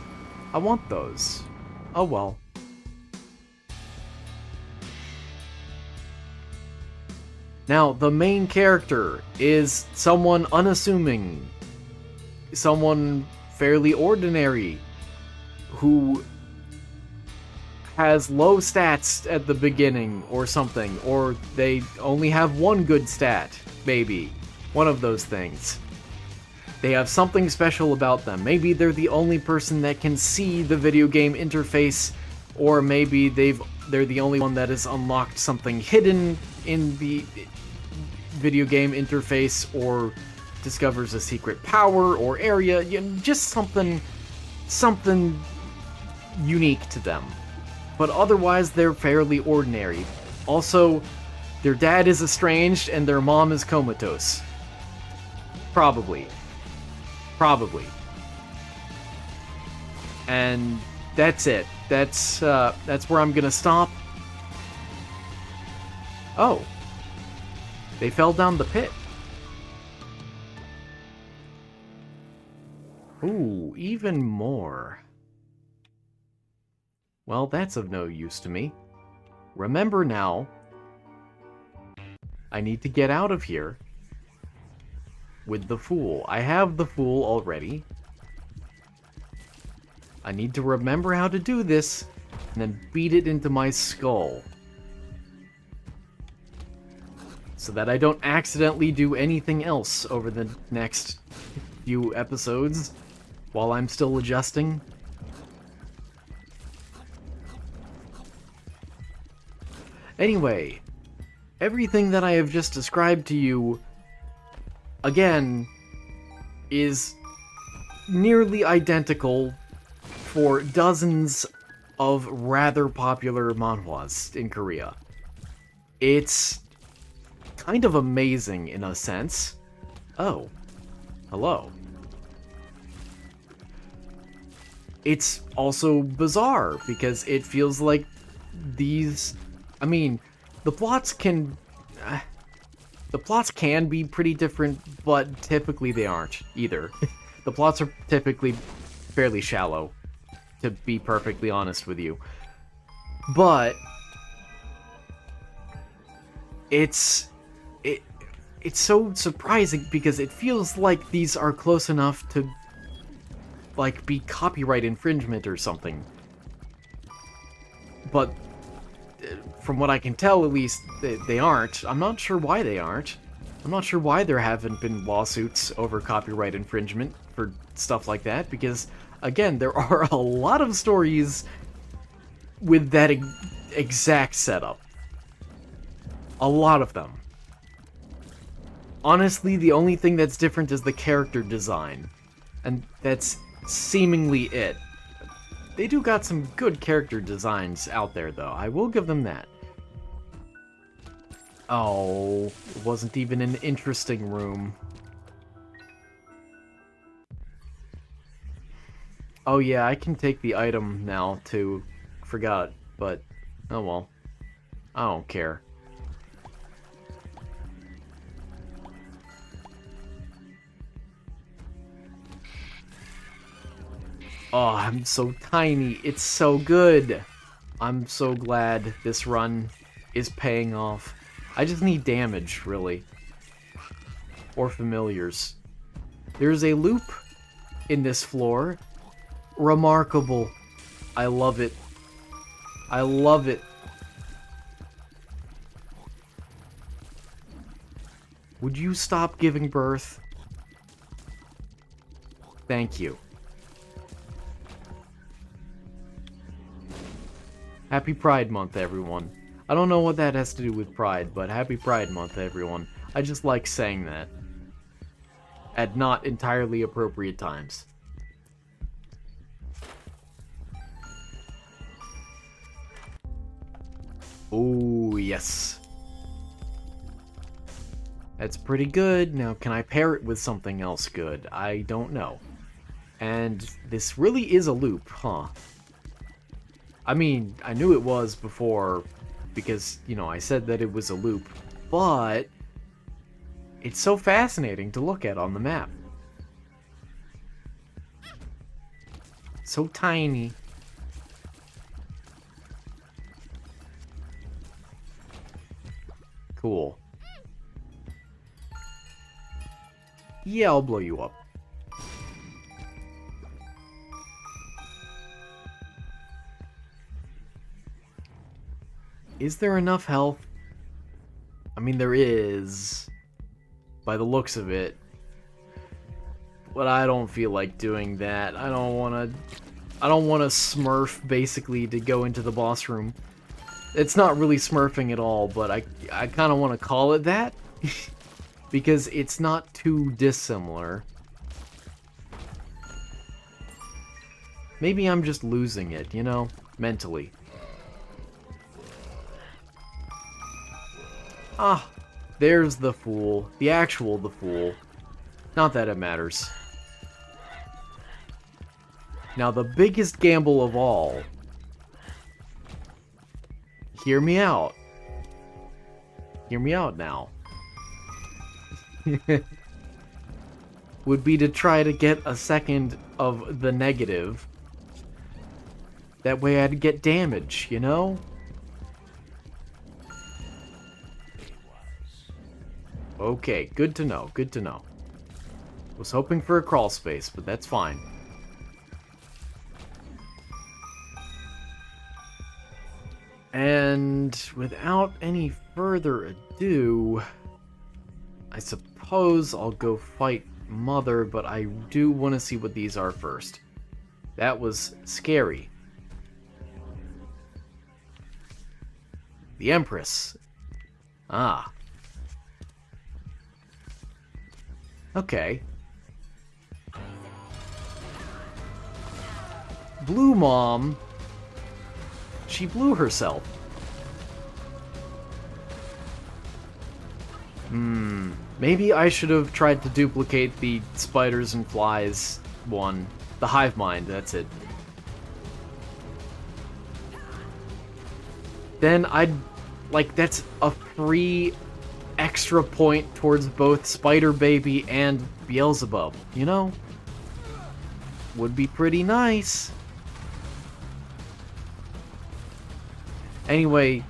I want those. Oh well. Now, the main character is someone unassuming, someone fairly ordinary, who has low stats at the beginning or something, or they only have one good stat, maybe. One of those things. They have something special about them. Maybe they're the only person that can see the video game interface, or maybe they're the only one that has unlocked something hidden in the video game interface, or discovers a secret power or area, you know, just something unique to them. But otherwise, they're fairly ordinary. Also, their dad is estranged and their mom is comatose. Probably. And that's it. That's where I'm gonna stop. Oh. They fell down the pit. Ooh, even more. Well, that's of no use to me. Remember now, I need to get out of here with the Fool. I have the Fool already. I need to remember how to do this, and then beat it into my skull. So that I don't accidentally do anything else over the next few episodes. while I'm still adjusting. Anyway, everything that I have just described to you, again, is nearly identical for dozens of rather popular manhwas in Korea. It's kind of amazing in a sense. Oh, hello. It's also bizarre because it feels like these... I mean, the plots can be pretty different, but typically they aren't either. The plots are typically fairly shallow, to be perfectly honest with you. But it's so surprising because it feels like these are close enough to like be copyright infringement or something. But from what I can tell, at least, they aren't. I'm not sure why they aren't. I'm not sure why there haven't been lawsuits over copyright infringement for stuff like that, because, again, there are a lot of stories with that exact setup. A lot of them. Honestly, the only thing that's different is the character design, and that's seemingly it. They do got some good character designs out there, though. I will give them that. Oh, it wasn't even an interesting room. Oh yeah, I can take the item now, too. Forgot, but oh well. I don't care. Oh, I'm so tiny. It's so good. I'm so glad this run is paying off. I just need damage, really. Or familiars. There's a loop in this floor. Remarkable. I love it. I love it. Would you stop giving birth? Thank you. Happy Pride Month, everyone. I don't know what that has to do with Pride, but happy Pride Month, everyone. I just like saying that. At not entirely appropriate times. Oh, yes. That's pretty good. Now, can I pair it with something else good? I don't know. And this really is a loop, huh? I mean, I knew it was before, because, you know, I said that it was a loop, but it's so fascinating to look at on the map. So tiny. Cool. Yeah, I'll blow you up. Is there enough health? I mean, there is, by the looks of it. But I don't feel like doing that. I don't want to smurf, basically, to go into the boss room. It's not really smurfing at all, but I kind of want to call it that. Because it's not too dissimilar. Maybe I'm just losing it, you know? Mentally. Ah, there's the fool. The actual the fool. Not that it matters. Now, the biggest gamble of all. Hear me out. Hear me out now. Would be to try to get a second of the negative. That way I'd get damage, you know? Okay, good to know, good to know. Was hoping for a crawl space, but that's fine. And without any further ado, I suppose I'll go fight mother, but I do want to see what these are first. That was scary. The Empress. Ah. Okay. Blue Mom. She blew herself. Maybe I should have tried to duplicate the spiders and flies one. The hive mind, that's it. Then I'd... like, that's a free extra point towards both Spider Baby and Beelzebub, you know? Would be pretty nice. Anyway,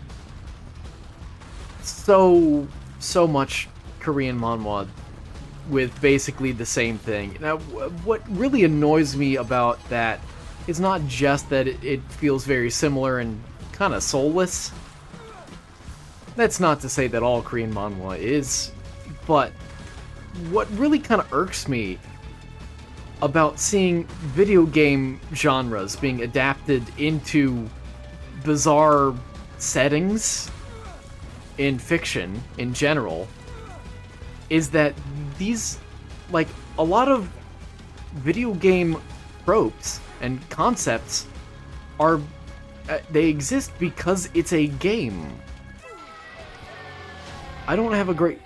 so much Korean manhwa with basically the same thing. Now, what really annoys me about that is not just that it feels very similar and kind of soulless. That's not to say that all Korean manhwa is, but what really kind of irks me about seeing video game genres being adapted into bizarre settings in fiction in general is that these, like, a lot of video game tropes and concepts are, they exist because it's a game. I don't have a great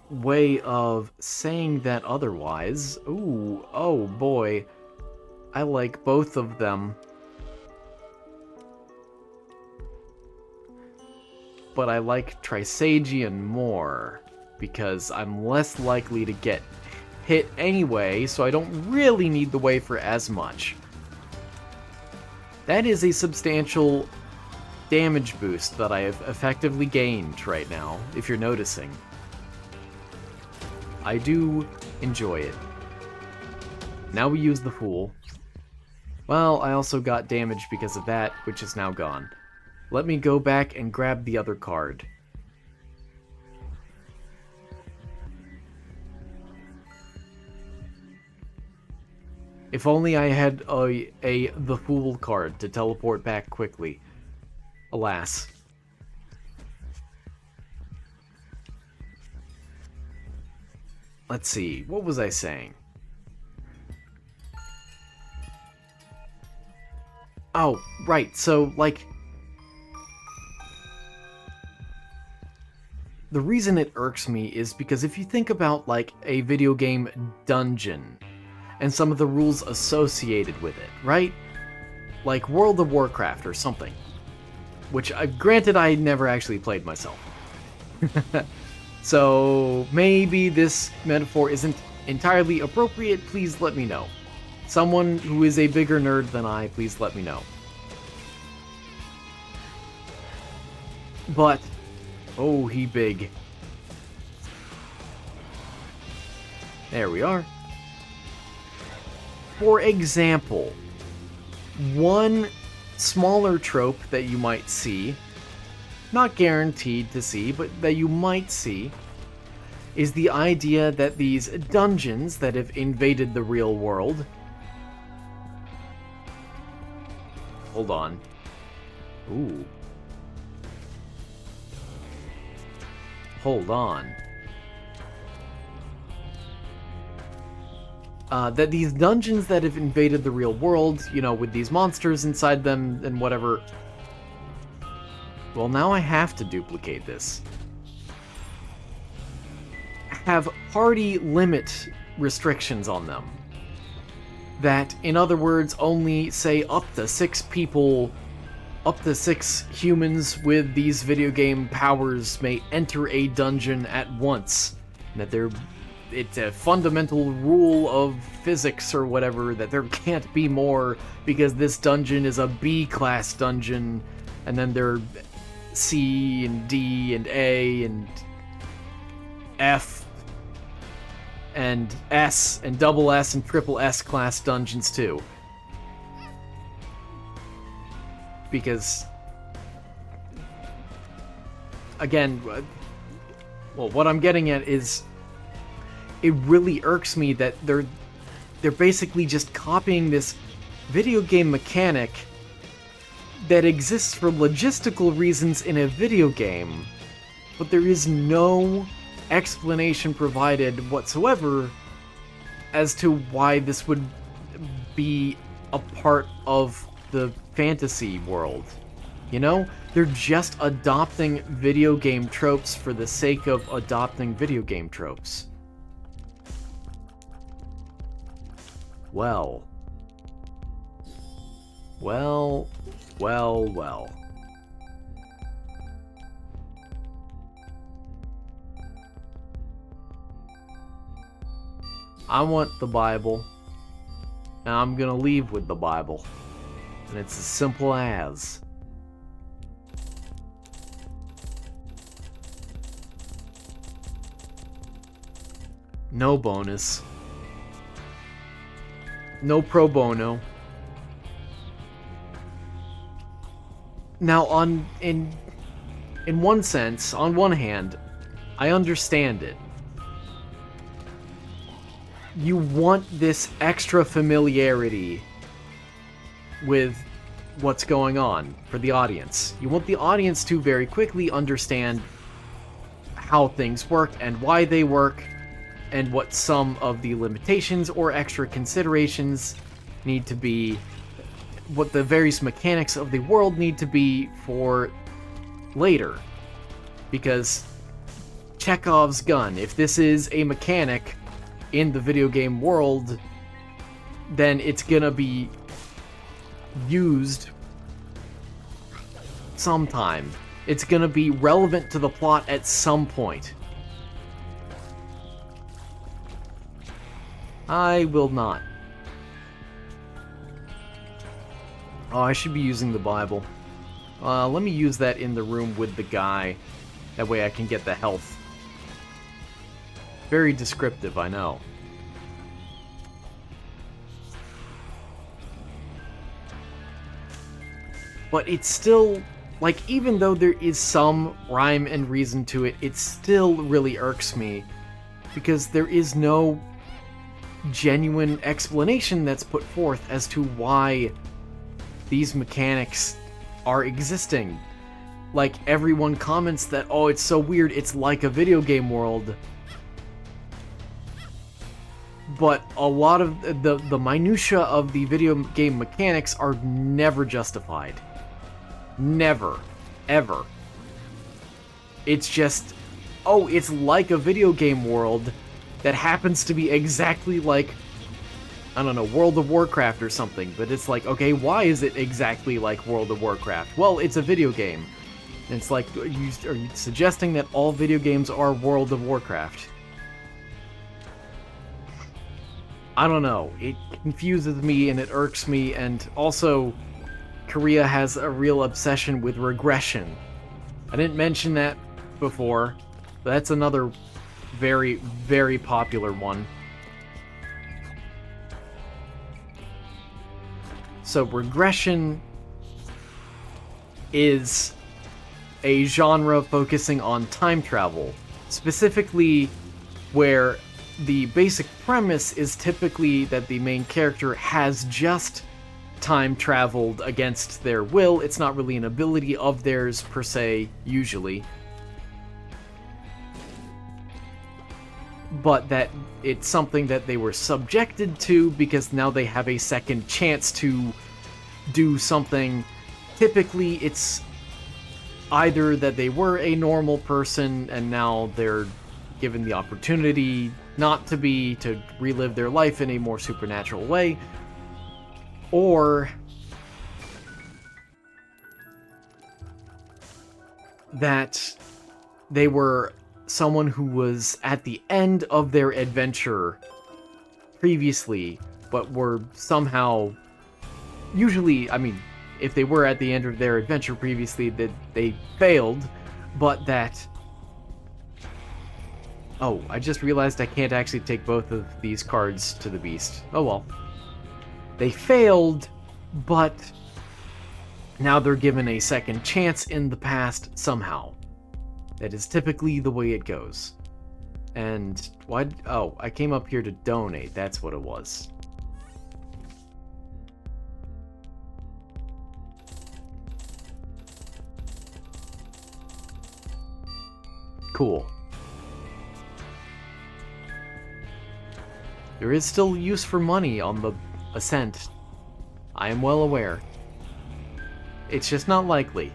way of saying that otherwise. Ooh, oh boy. I like both of them. But I like Trisagion more, because I'm less likely to get hit anyway, so I don't really need the wafer as much. That is a substantial damage boost that I have effectively gained right now, if you're noticing. I do enjoy it. Now we use the Fool. Well, I also got damage because of that, which is now gone. Let me go back and grab the other card. If only I had the Fool card to teleport back quickly. Alas. Let's see, what was I saying? Oh, right, so, like... the reason it irks me is because if you think about, like, a video game dungeon, and some of the rules associated with it, right? Like World of Warcraft or something. Which, granted, I never actually played myself. So, maybe this metaphor isn't entirely appropriate, please let me know. Someone who is a bigger nerd than I, please let me know. But, oh, he big. There we are. For example, one smaller trope that you might see, not guaranteed to see, but that you might see, is the idea that these dungeons that have invaded the real world... Hold on. Ooh. Hold on. That these dungeons that have invaded the real world, you know, with these monsters inside them and whatever... Well, now I have to duplicate this. Have party limit restrictions on them. That, in other words, only, say, up to 6 people, up to 6 humans with these video game powers may enter a dungeon at once. That it's a fundamental rule of physics or whatever, that there can't be more because this dungeon is a B-class dungeon, and then there are C and D and A and F and S and double S and triple S class dungeons too. Because, again, well, what I'm getting at is, it really irks me that they're basically just copying this video game mechanic that exists for logistical reasons in a video game, but there is no explanation provided whatsoever as to why this would be a part of the fantasy world. You know? They're just adopting video game tropes for the sake of adopting video game tropes. Well. Well. I want the Bible, and I'm gonna leave with the Bible. And it's as simple as... no bonus. No pro bono. Now, in one sense, on one hand, I understand it. You want this extra familiarity with what's going on for the audience. You want the audience to very quickly understand how things work and why they work, and what some of the limitations or extra considerations need to be, what the various mechanics of the world need to be for later. Because Chekhov's gun, if this is a mechanic in the video game world, then it's gonna be used sometime. It's gonna be relevant to the plot at some point. I will not. Oh, I should be using the Bible. Let me use that in the room with the guy. That way I can get the health. Very descriptive, I know. But it's still, like, even though there is some rhyme and reason to it, it still really irks me. Because there is no genuine explanation that's put forth as to why these mechanics are existing. Like, everyone comments that, oh, it's so weird, it's like a video game world. But a lot of the minutia of the video game mechanics are never justified. Never. Ever. It's just, oh, it's like a video game world that happens to be exactly like, I don't know, World of Warcraft or something, but it's like, okay, why is it exactly like World of Warcraft? Well, it's a video game. And it's like, are you suggesting that all video games are World of Warcraft? I don't know, it confuses me and it irks me, and also, Korea has a real obsession with regression. I didn't mention that before, but that's another very, very popular one. So regression is a genre focusing on time travel, specifically where the basic premise is typically that the main character has just time traveled against their will. It's not really an ability of theirs per se, usually. But that it's something that they were subjected to because now they have a second chance to do something. Typically, it's either that they were a normal person and now they're given the opportunity not to be, to relive their life in a more supernatural way, or that they were someone who was at the end of their adventure previously, but were somehow, usually, I mean, if they were at the end of their adventure previously, that they failed, but that... Oh, I just realized I can't actually take both of these cards to the beast. Oh well. They failed, but now they're given a second chance in the past somehow. That is typically the way it goes. And why? Oh, I came up here to donate. That's what it was. Cool. There is still use for money on the Ascent. I am well aware. It's just not likely.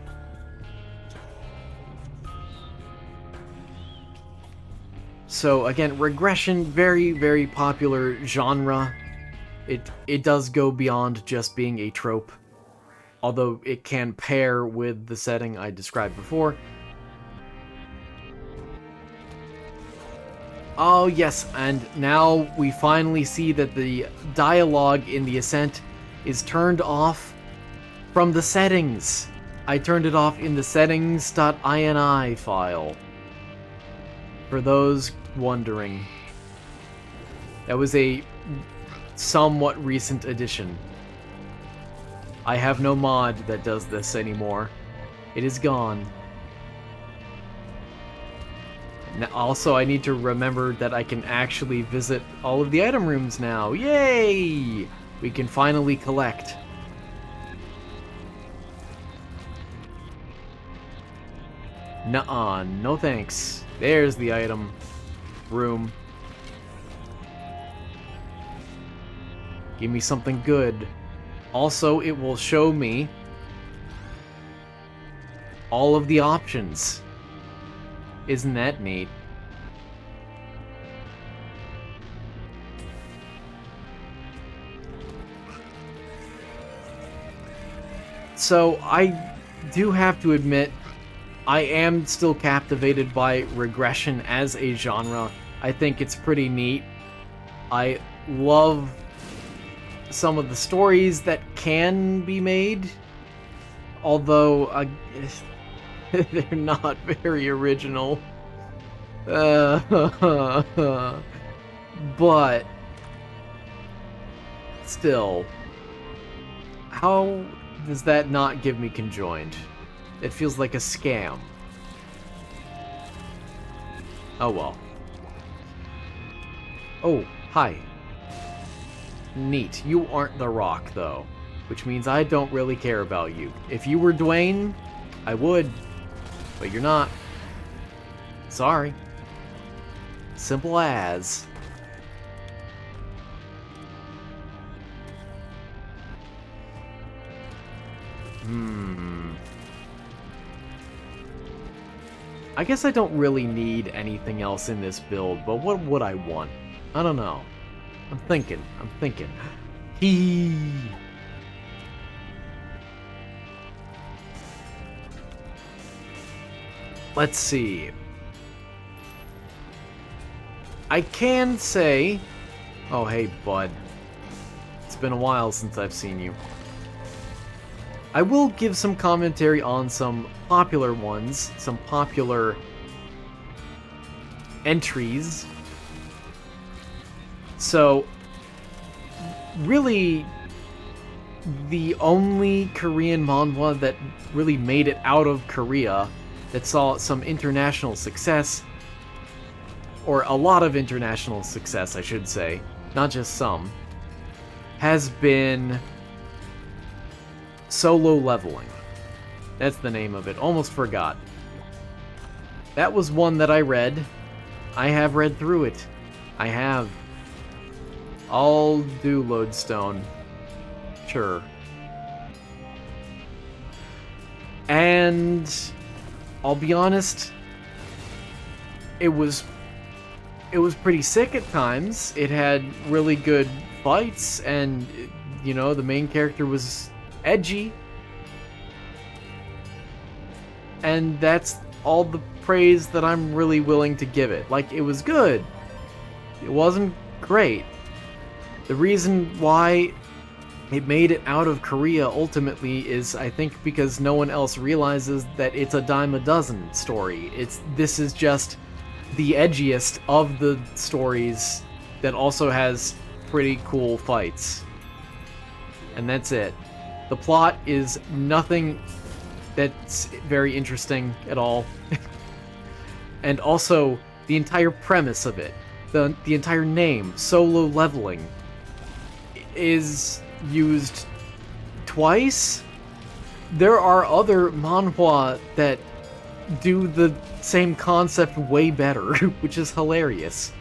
So again, regression, very, very popular genre. It does go beyond just being a trope, although it can pair with the setting I described before. Oh yes, and now we finally see that the dialogue in the Ascent is turned off from the settings. I turned it off in the settings.ini file. For those wondering. That was a somewhat recent addition. I have no mod that does this anymore. It is gone. Now, also, I need to remember that I can actually visit all of the item rooms now. Yay! We can finally collect. Nuh-uh, no thanks. There's the item room. Give me something good. Also, it will show me all of the options. Isn't that neat? So, I do have to admit, I am still captivated by regression as a genre. I think it's pretty neat. I love some of the stories that can be made, although they're not very original. But still, how does that not give me conjoined? It feels like a scam. Oh well. Oh, hi. Neat. You aren't The Rock, though, which means I don't really care about you. If you were Dwayne, I would, but you're not. Sorry. Simple as. I guess I don't really need anything else in this build, but what would I want? I don't know. I'm thinking. Let's see. I can say... Oh, hey, bud. It's been a while since I've seen you. I will give some commentary on some popular ones, some popular entries. So, really, the only Korean manhwa that really made it out of Korea, that saw some international success, or a lot of international success, I should say, not just some, has been Solo Leveling. That's the name of it. Almost forgot. That was one that I read. I have read through it. I have. I'll do Lodestone. Sure. And I'll be honest, it was pretty sick at times. It had really good fights, and you know, the main character was edgy. And that's all the praise that I'm really willing to give it. Like, it was good. It wasn't great. The reason why it made it out of Korea ultimately is, I think, because no one else realizes that it's a dime a dozen story. This is just the edgiest of the stories that also has pretty cool fights. And that's it. The plot is nothing that's very interesting at all. And also, the entire premise of it, the entire name, solo leveling, is used twice. There are other manhwa that do the same concept way better, which is hilarious.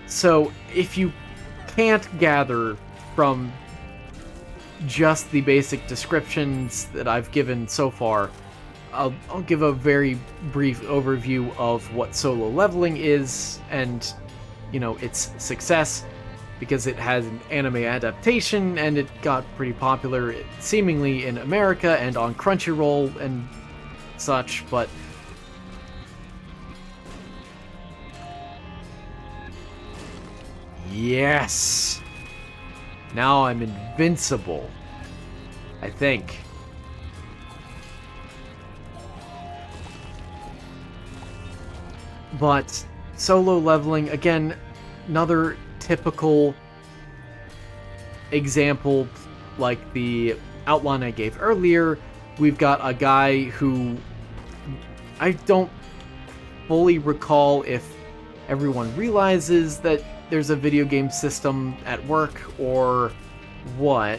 So, if you can't gather from just the basic descriptions that I've given so far, I'll give a very brief overview of what solo leveling is and, you know, its success, because it has an anime adaptation and it got pretty popular seemingly in America and on Crunchyroll and such, but yes! Now I'm invincible. I think. But solo leveling, again, another typical example like the outline I gave earlier. We've got a guy who I don't fully recall if everyone realizes that there's a video game system at work or what.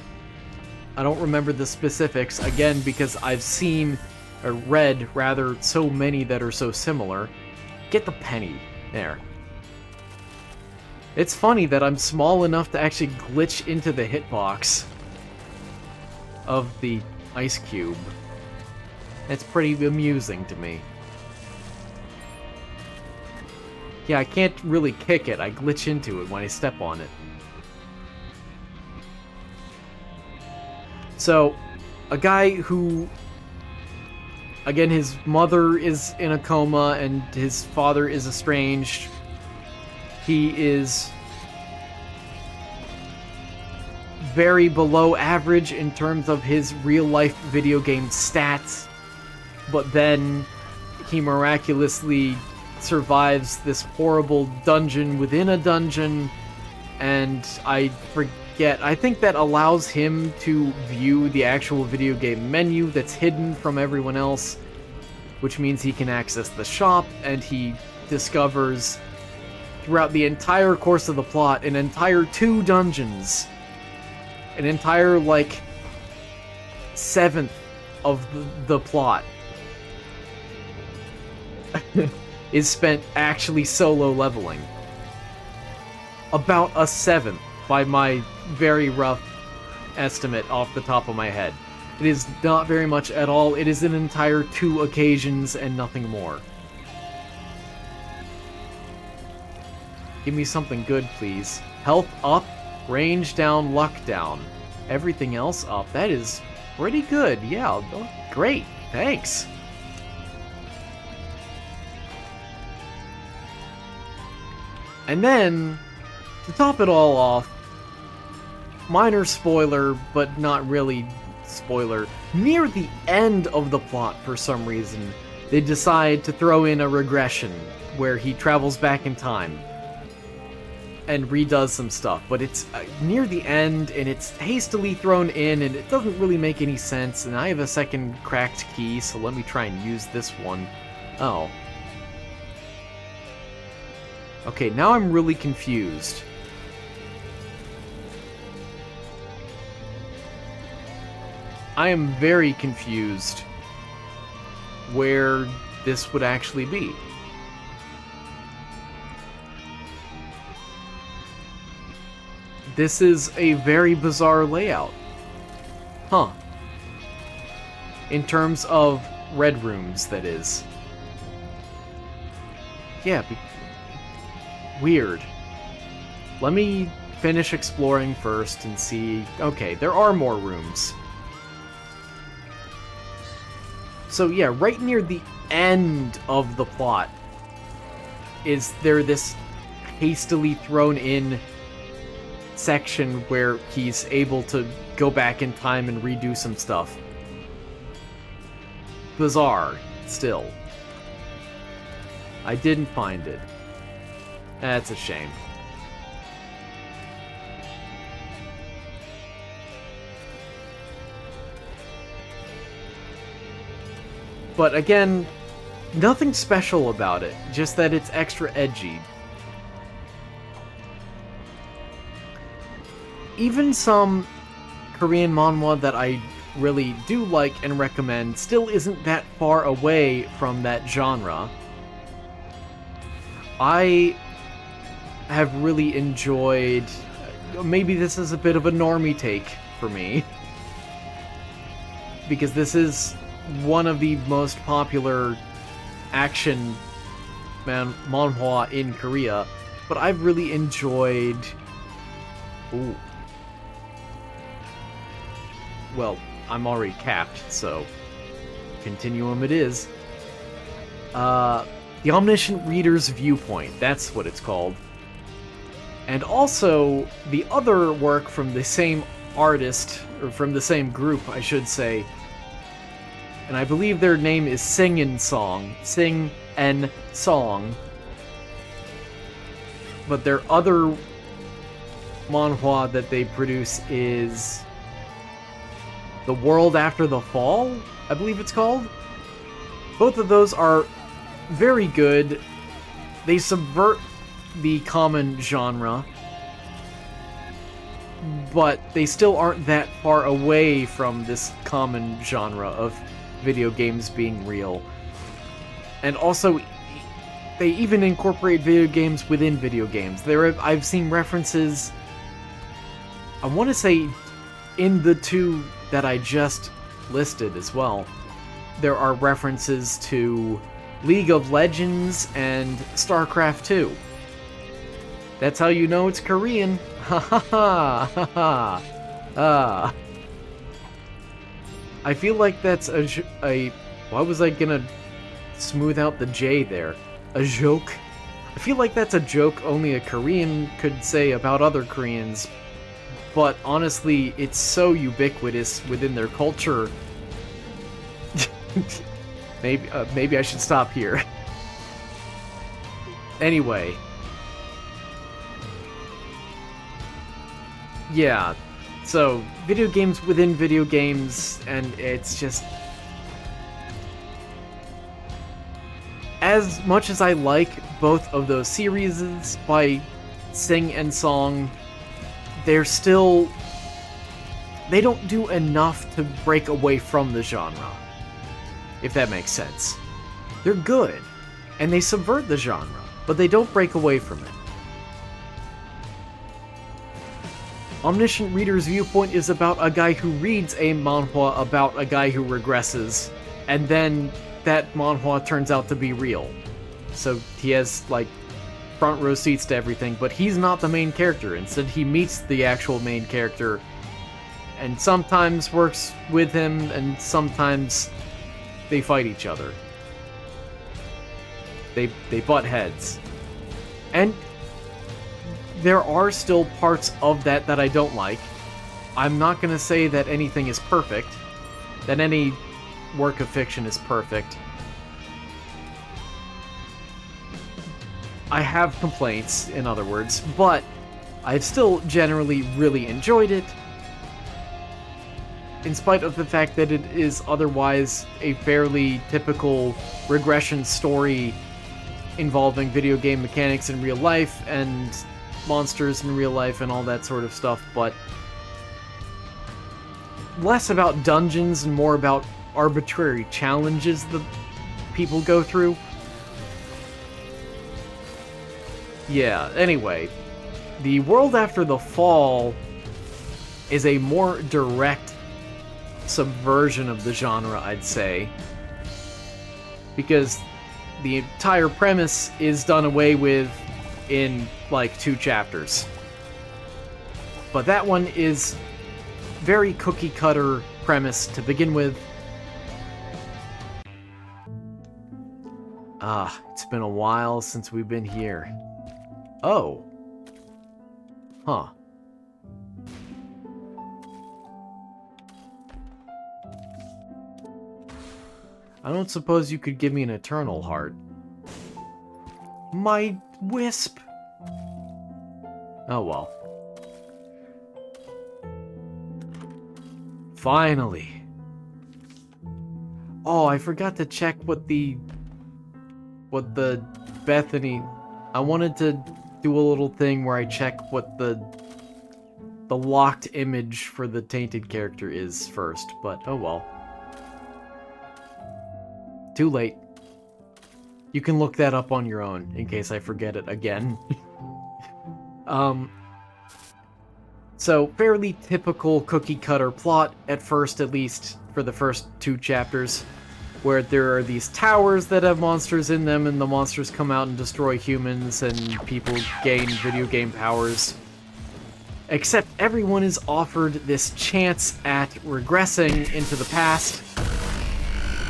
I don't remember the specifics, again, because I've seen, or read, rather, so many that are so similar. Get the penny. There. It's funny that I'm small enough to actually glitch into the hitbox of the ice cube. It's pretty amusing to me. Yeah, I can't really kick it. I glitch into it when I step on it. So, a guy who, again, his mother is in a coma and his father is estranged. He is very below average in terms of his real-life video game stats, but then he miraculously survives this horrible dungeon within a dungeon, and I think that allows him to view the actual video game menu that's hidden from everyone else, which means he can access the shop, and he discovers throughout the entire course of the plot an entire 2 dungeons, an entire, like, 7th of the plot is spent actually solo leveling. About a 7th, by my very rough estimate off the top of my head. It is not very much at all. It is an entire 2 occasions and nothing more. Give me something good, please. Health up, range down, luck down. Everything else up. That is pretty good. Yeah, great. Thanks. And then, to top it all off, minor spoiler, but not really spoiler, near the end of the plot, for some reason, they decide to throw in a regression where he travels back in time and redoes some stuff, but it's near the end, and it's hastily thrown in, and it doesn't really make any sense, and I have a second cracked key, so let me try and use this one. Oh. Okay, now I'm really confused. I am very confused where this would actually be. This is a very bizarre layout. Huh. In terms of red rooms, that is. Yeah, weird. Let me finish exploring first and see... Okay, there are more rooms. So yeah, right near the end of the plot is there this hastily thrown in section where he's able to go back in time and redo some stuff. Bizarre, still. I didn't find it. That's a shame. But again, Nothing special about it, just that it's extra edgy. Even some Korean manhwa that I really do like and recommend still isn't that far away from that genre. I have really enjoyed... Maybe this is a bit of a normie take for me, because this is one of the most popular action manhwa in Korea, but I've really enjoyed... Ooh. Well, I'm already capped, so Continuum it is. The Omniscient Reader's Viewpoint, that's what it's called. And also, the other work from the same artist, or from the same group, I should say, and I believe their name is Sing and Song. Sing and Song. But their other manhwa that they produce is The World After the Fall, I believe it's called. Both of those are very good. They subvert the common genre, but they still aren't that far away from this common genre of video games being real. And also, they even incorporate video games within video games. I've seen references, I want to say, in the two that I just listed as well. There are references to League of Legends and StarCraft 2. That's how you know it's Korean. Ha ha ha ha ha. I feel like that's a... Why was I gonna smooth out the J there? A joke? I feel like that's a joke only a Korean could say about other Koreans, but honestly, it's so ubiquitous within their culture. Maybe I should stop here. Anyway. Yeah, so video games within video games, and it's just... As much as I like both of those series by Sing and Song, they're still... They don't do enough to break away from the genre, if that makes sense. They're good, and they subvert the genre, but they don't break away from it. Omniscient Reader's Viewpoint is about a guy who reads a manhwa about a guy who regresses, and then that manhwa turns out to be real. So he has, like, front row seats to everything, but he's not the main character. Instead, he meets the actual main character, and sometimes works with him, and sometimes they fight each other. They butt heads. And there are still parts of that I don't like. I'm not gonna say that anything is perfect, that any work of fiction is perfect. I have complaints, in other words, but I've still generally really enjoyed it, in spite of the fact that it is otherwise a fairly typical regression story involving video game mechanics in real life and monsters in real life and all that sort of stuff, but less about dungeons and more about arbitrary challenges that people go through. Yeah, anyway, The World After the Fall is a more direct subversion of the genre, I'd say, because the entire premise is done away with in, like, 2 chapters. But that one is very cookie-cutter premise to begin with. It's been a while since we've been here. Oh. Huh. I don't suppose you could give me an eternal heart. My wisp! Oh well. Finally. Oh, I forgot to check what the what the Bethany... I wanted to do a little thing where I check what the locked image for the tainted character is first, but oh well. Too late. You can look that up on your own, in case I forget it again. So, fairly typical cookie-cutter plot, at first at least, for the first 2 chapters, where there are these towers that have monsters in them, and the monsters come out and destroy humans, and people gain video game powers. Except everyone is offered this chance at regressing into the past,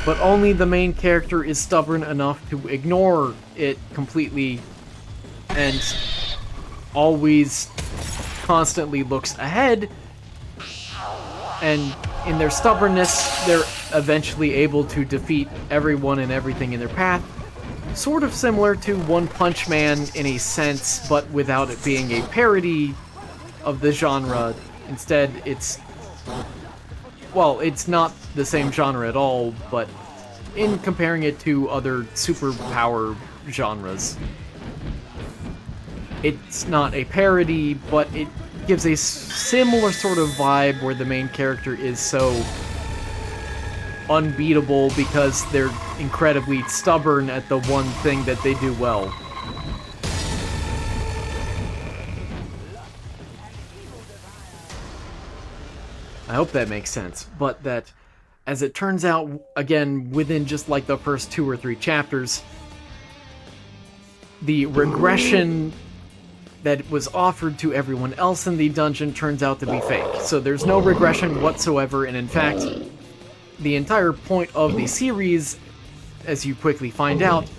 but only the main character is stubborn enough to ignore it completely, and always constantly looks ahead, and in their stubbornness, they're eventually able to defeat everyone and everything in their path. Sort of similar to One Punch Man in a sense, but without it being a parody of the genre. Instead, it's... well, it's not the same genre at all, but in comparing it to other superpower genres, it's not a parody, but it gives a similar sort of vibe where the main character is so unbeatable because they're incredibly stubborn at the one thing that they do well. I hope that makes sense, but that, as it turns out, again, within just like the first 2 or 3 chapters, the regression that was offered to everyone else in the dungeon turns out to be fake. So there's no regression whatsoever, and in fact, the entire point of the series, as you quickly find out,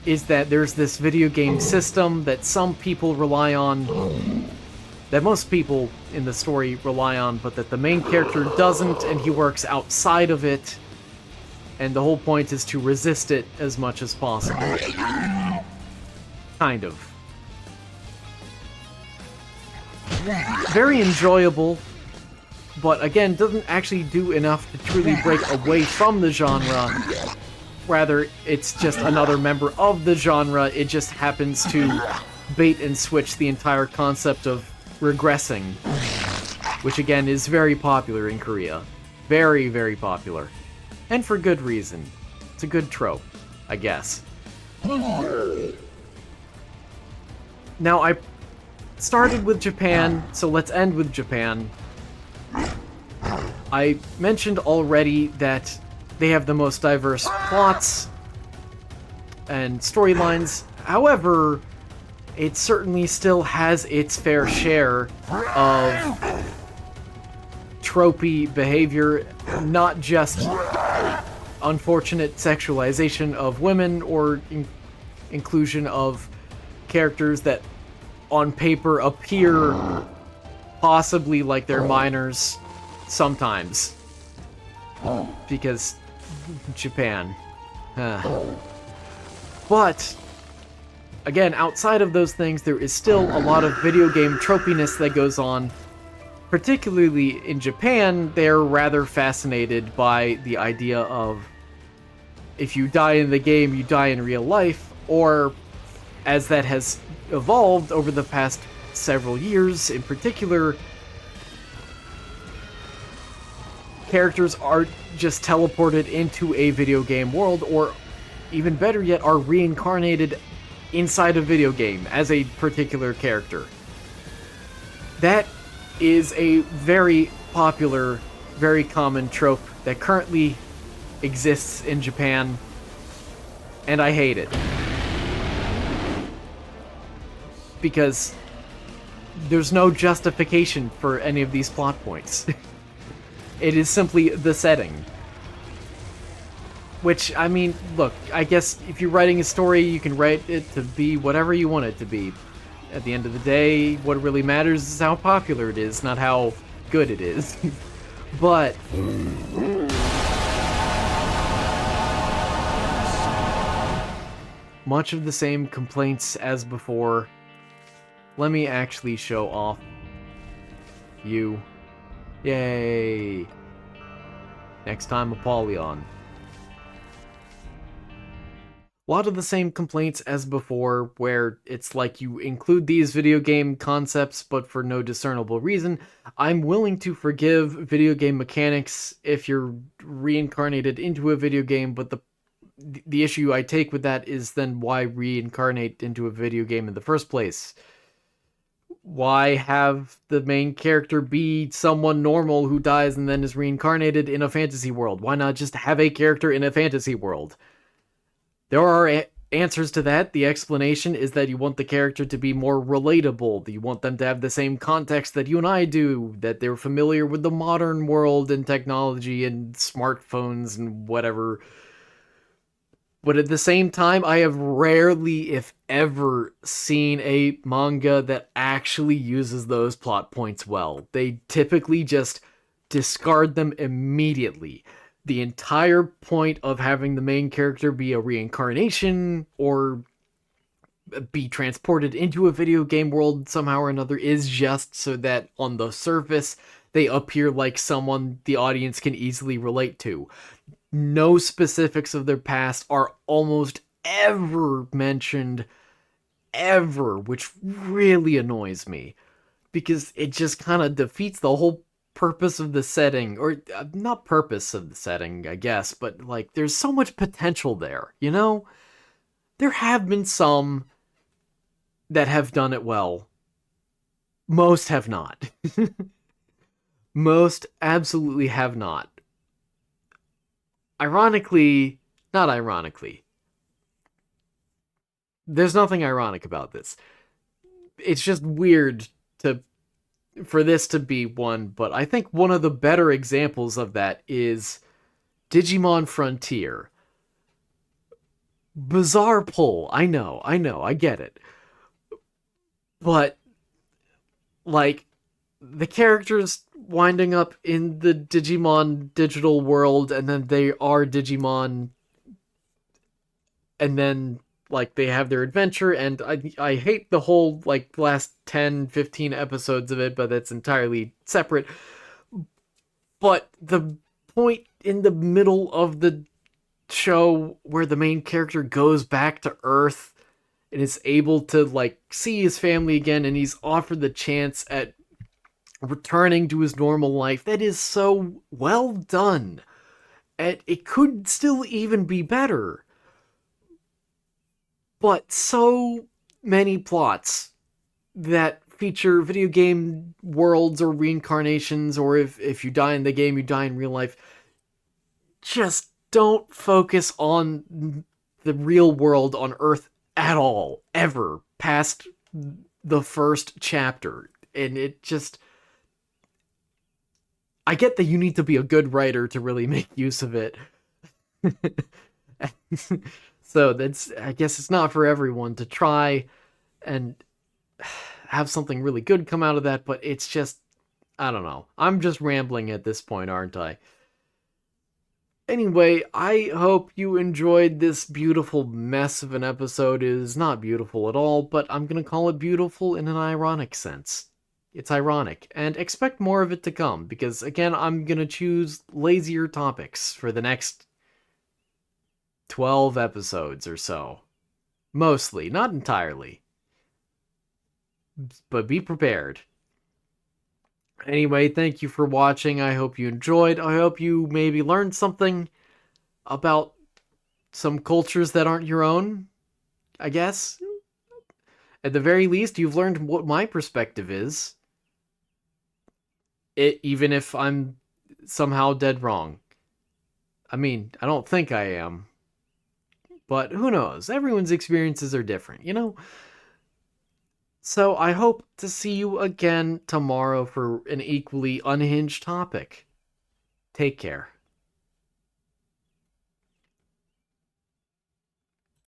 is that there's this video game system that some people rely on, that most people in the story rely on, but that the main character doesn't, and he works outside of it, and the whole point is to resist it as much as possible. Kind of. Very enjoyable, but again, doesn't actually do enough to truly break away from the genre. Rather, it's just another member of the genre. It just happens to bait and switch the entire concept of regressing, which again is very popular in Korea. Very, very popular. And for good reason. It's a good trope, I guess. Now, I started with Japan, so let's end with Japan. I mentioned already that they have the most diverse plots and storylines. However, it certainly still has its fair share of tropey behavior, not just unfortunate sexualization of women or inclusion of characters that on paper appear possibly like they're minors sometimes. Because Japan. But again, outside of those things, there is still a lot of video game tropiness that goes on. Particularly in Japan, they're rather fascinated by the idea of if you die in the game, you die in real life, or as that has evolved over the past several years, in particular, characters are just teleported into a video game world, or even better yet, are reincarnated inside a video game as a particular character. That is a very popular, very common trope that currently exists in Japan, and I hate it. Because there's no justification for any of these plot points. It is simply the setting. Which, I mean, look, I guess if you're writing a story, you can write it to be whatever you want it to be. At the end of the day, what really matters is how popular it is, not how good it is. But much of the same complaints as before. Let me actually show off you. Yay! Next time, Apollyon. A lot of the same complaints as before, where it's like you include these video game concepts, but for no discernible reason. I'm willing to forgive video game mechanics if you're reincarnated into a video game, but the issue I take with that is then why reincarnate into a video game in the first place? Why have the main character be someone normal who dies and then is reincarnated in a fantasy world? Why not just have a character in a fantasy world? There are answers to that. The explanation is that you want the character to be more relatable. You want them to have the same context that you and I do, that they're familiar with the modern world and technology and smartphones and whatever. But at the same time, I have rarely, if ever, seen a manga that actually uses those plot points well. They typically just discard them immediately. The entire point of having the main character be a reincarnation or be transported into a video game world somehow or another is just so that on the surface they appear like someone the audience can easily relate to. No specifics of their past are almost ever mentioned, ever, which really annoys me because it just kind of defeats the whole purpose of the setting, or not purpose of the setting, I guess, but like there's so much potential there, you know? There have been some that have done it well. Most have not. Most absolutely have not. Ironically, not ironically, there's nothing ironic about this. It's just weird for this to be one, but I think one of the better examples of that is Digimon Frontier. Bizarre pull, I know, I get it. But, like, the characters winding up in the Digimon digital world, and then they are Digimon, and then like they have their adventure, and I hate the whole like last 10-15 episodes of it, but that's entirely separate. But the point in the middle of the show where the main character goes back to Earth and is able to like see his family again, and he's offered the chance at returning to his normal life, that is so well done. And it could still even be better. But so many plots that feature video game worlds or reincarnations, or if you die in the game, you die in real life, just don't focus on the real world on Earth at all, ever, past the first chapter. And it just... I get that you need to be a good writer to really make use of it. So that's, I guess it's not for everyone to try and have something really good come out of that, but it's just, I don't know. I'm just rambling at this point, aren't I? Anyway, I hope you enjoyed this beautiful mess of an episode. It is not beautiful at all, but I'm gonna call it beautiful in an ironic sense. It's ironic, and expect more of it to come, because again, I'm gonna choose lazier topics for the next 12 episodes or so. Mostly, not entirely. But be prepared. Anyway, thank you for watching. I hope you enjoyed. I hope you maybe learned something about some cultures that aren't your own, I guess. At the very least, you've learned what my perspective is. Even if I'm somehow dead wrong. I mean, I don't think I am. But who knows? Everyone's experiences are different, you know? So I hope to see you again tomorrow for an equally unhinged topic. Take care.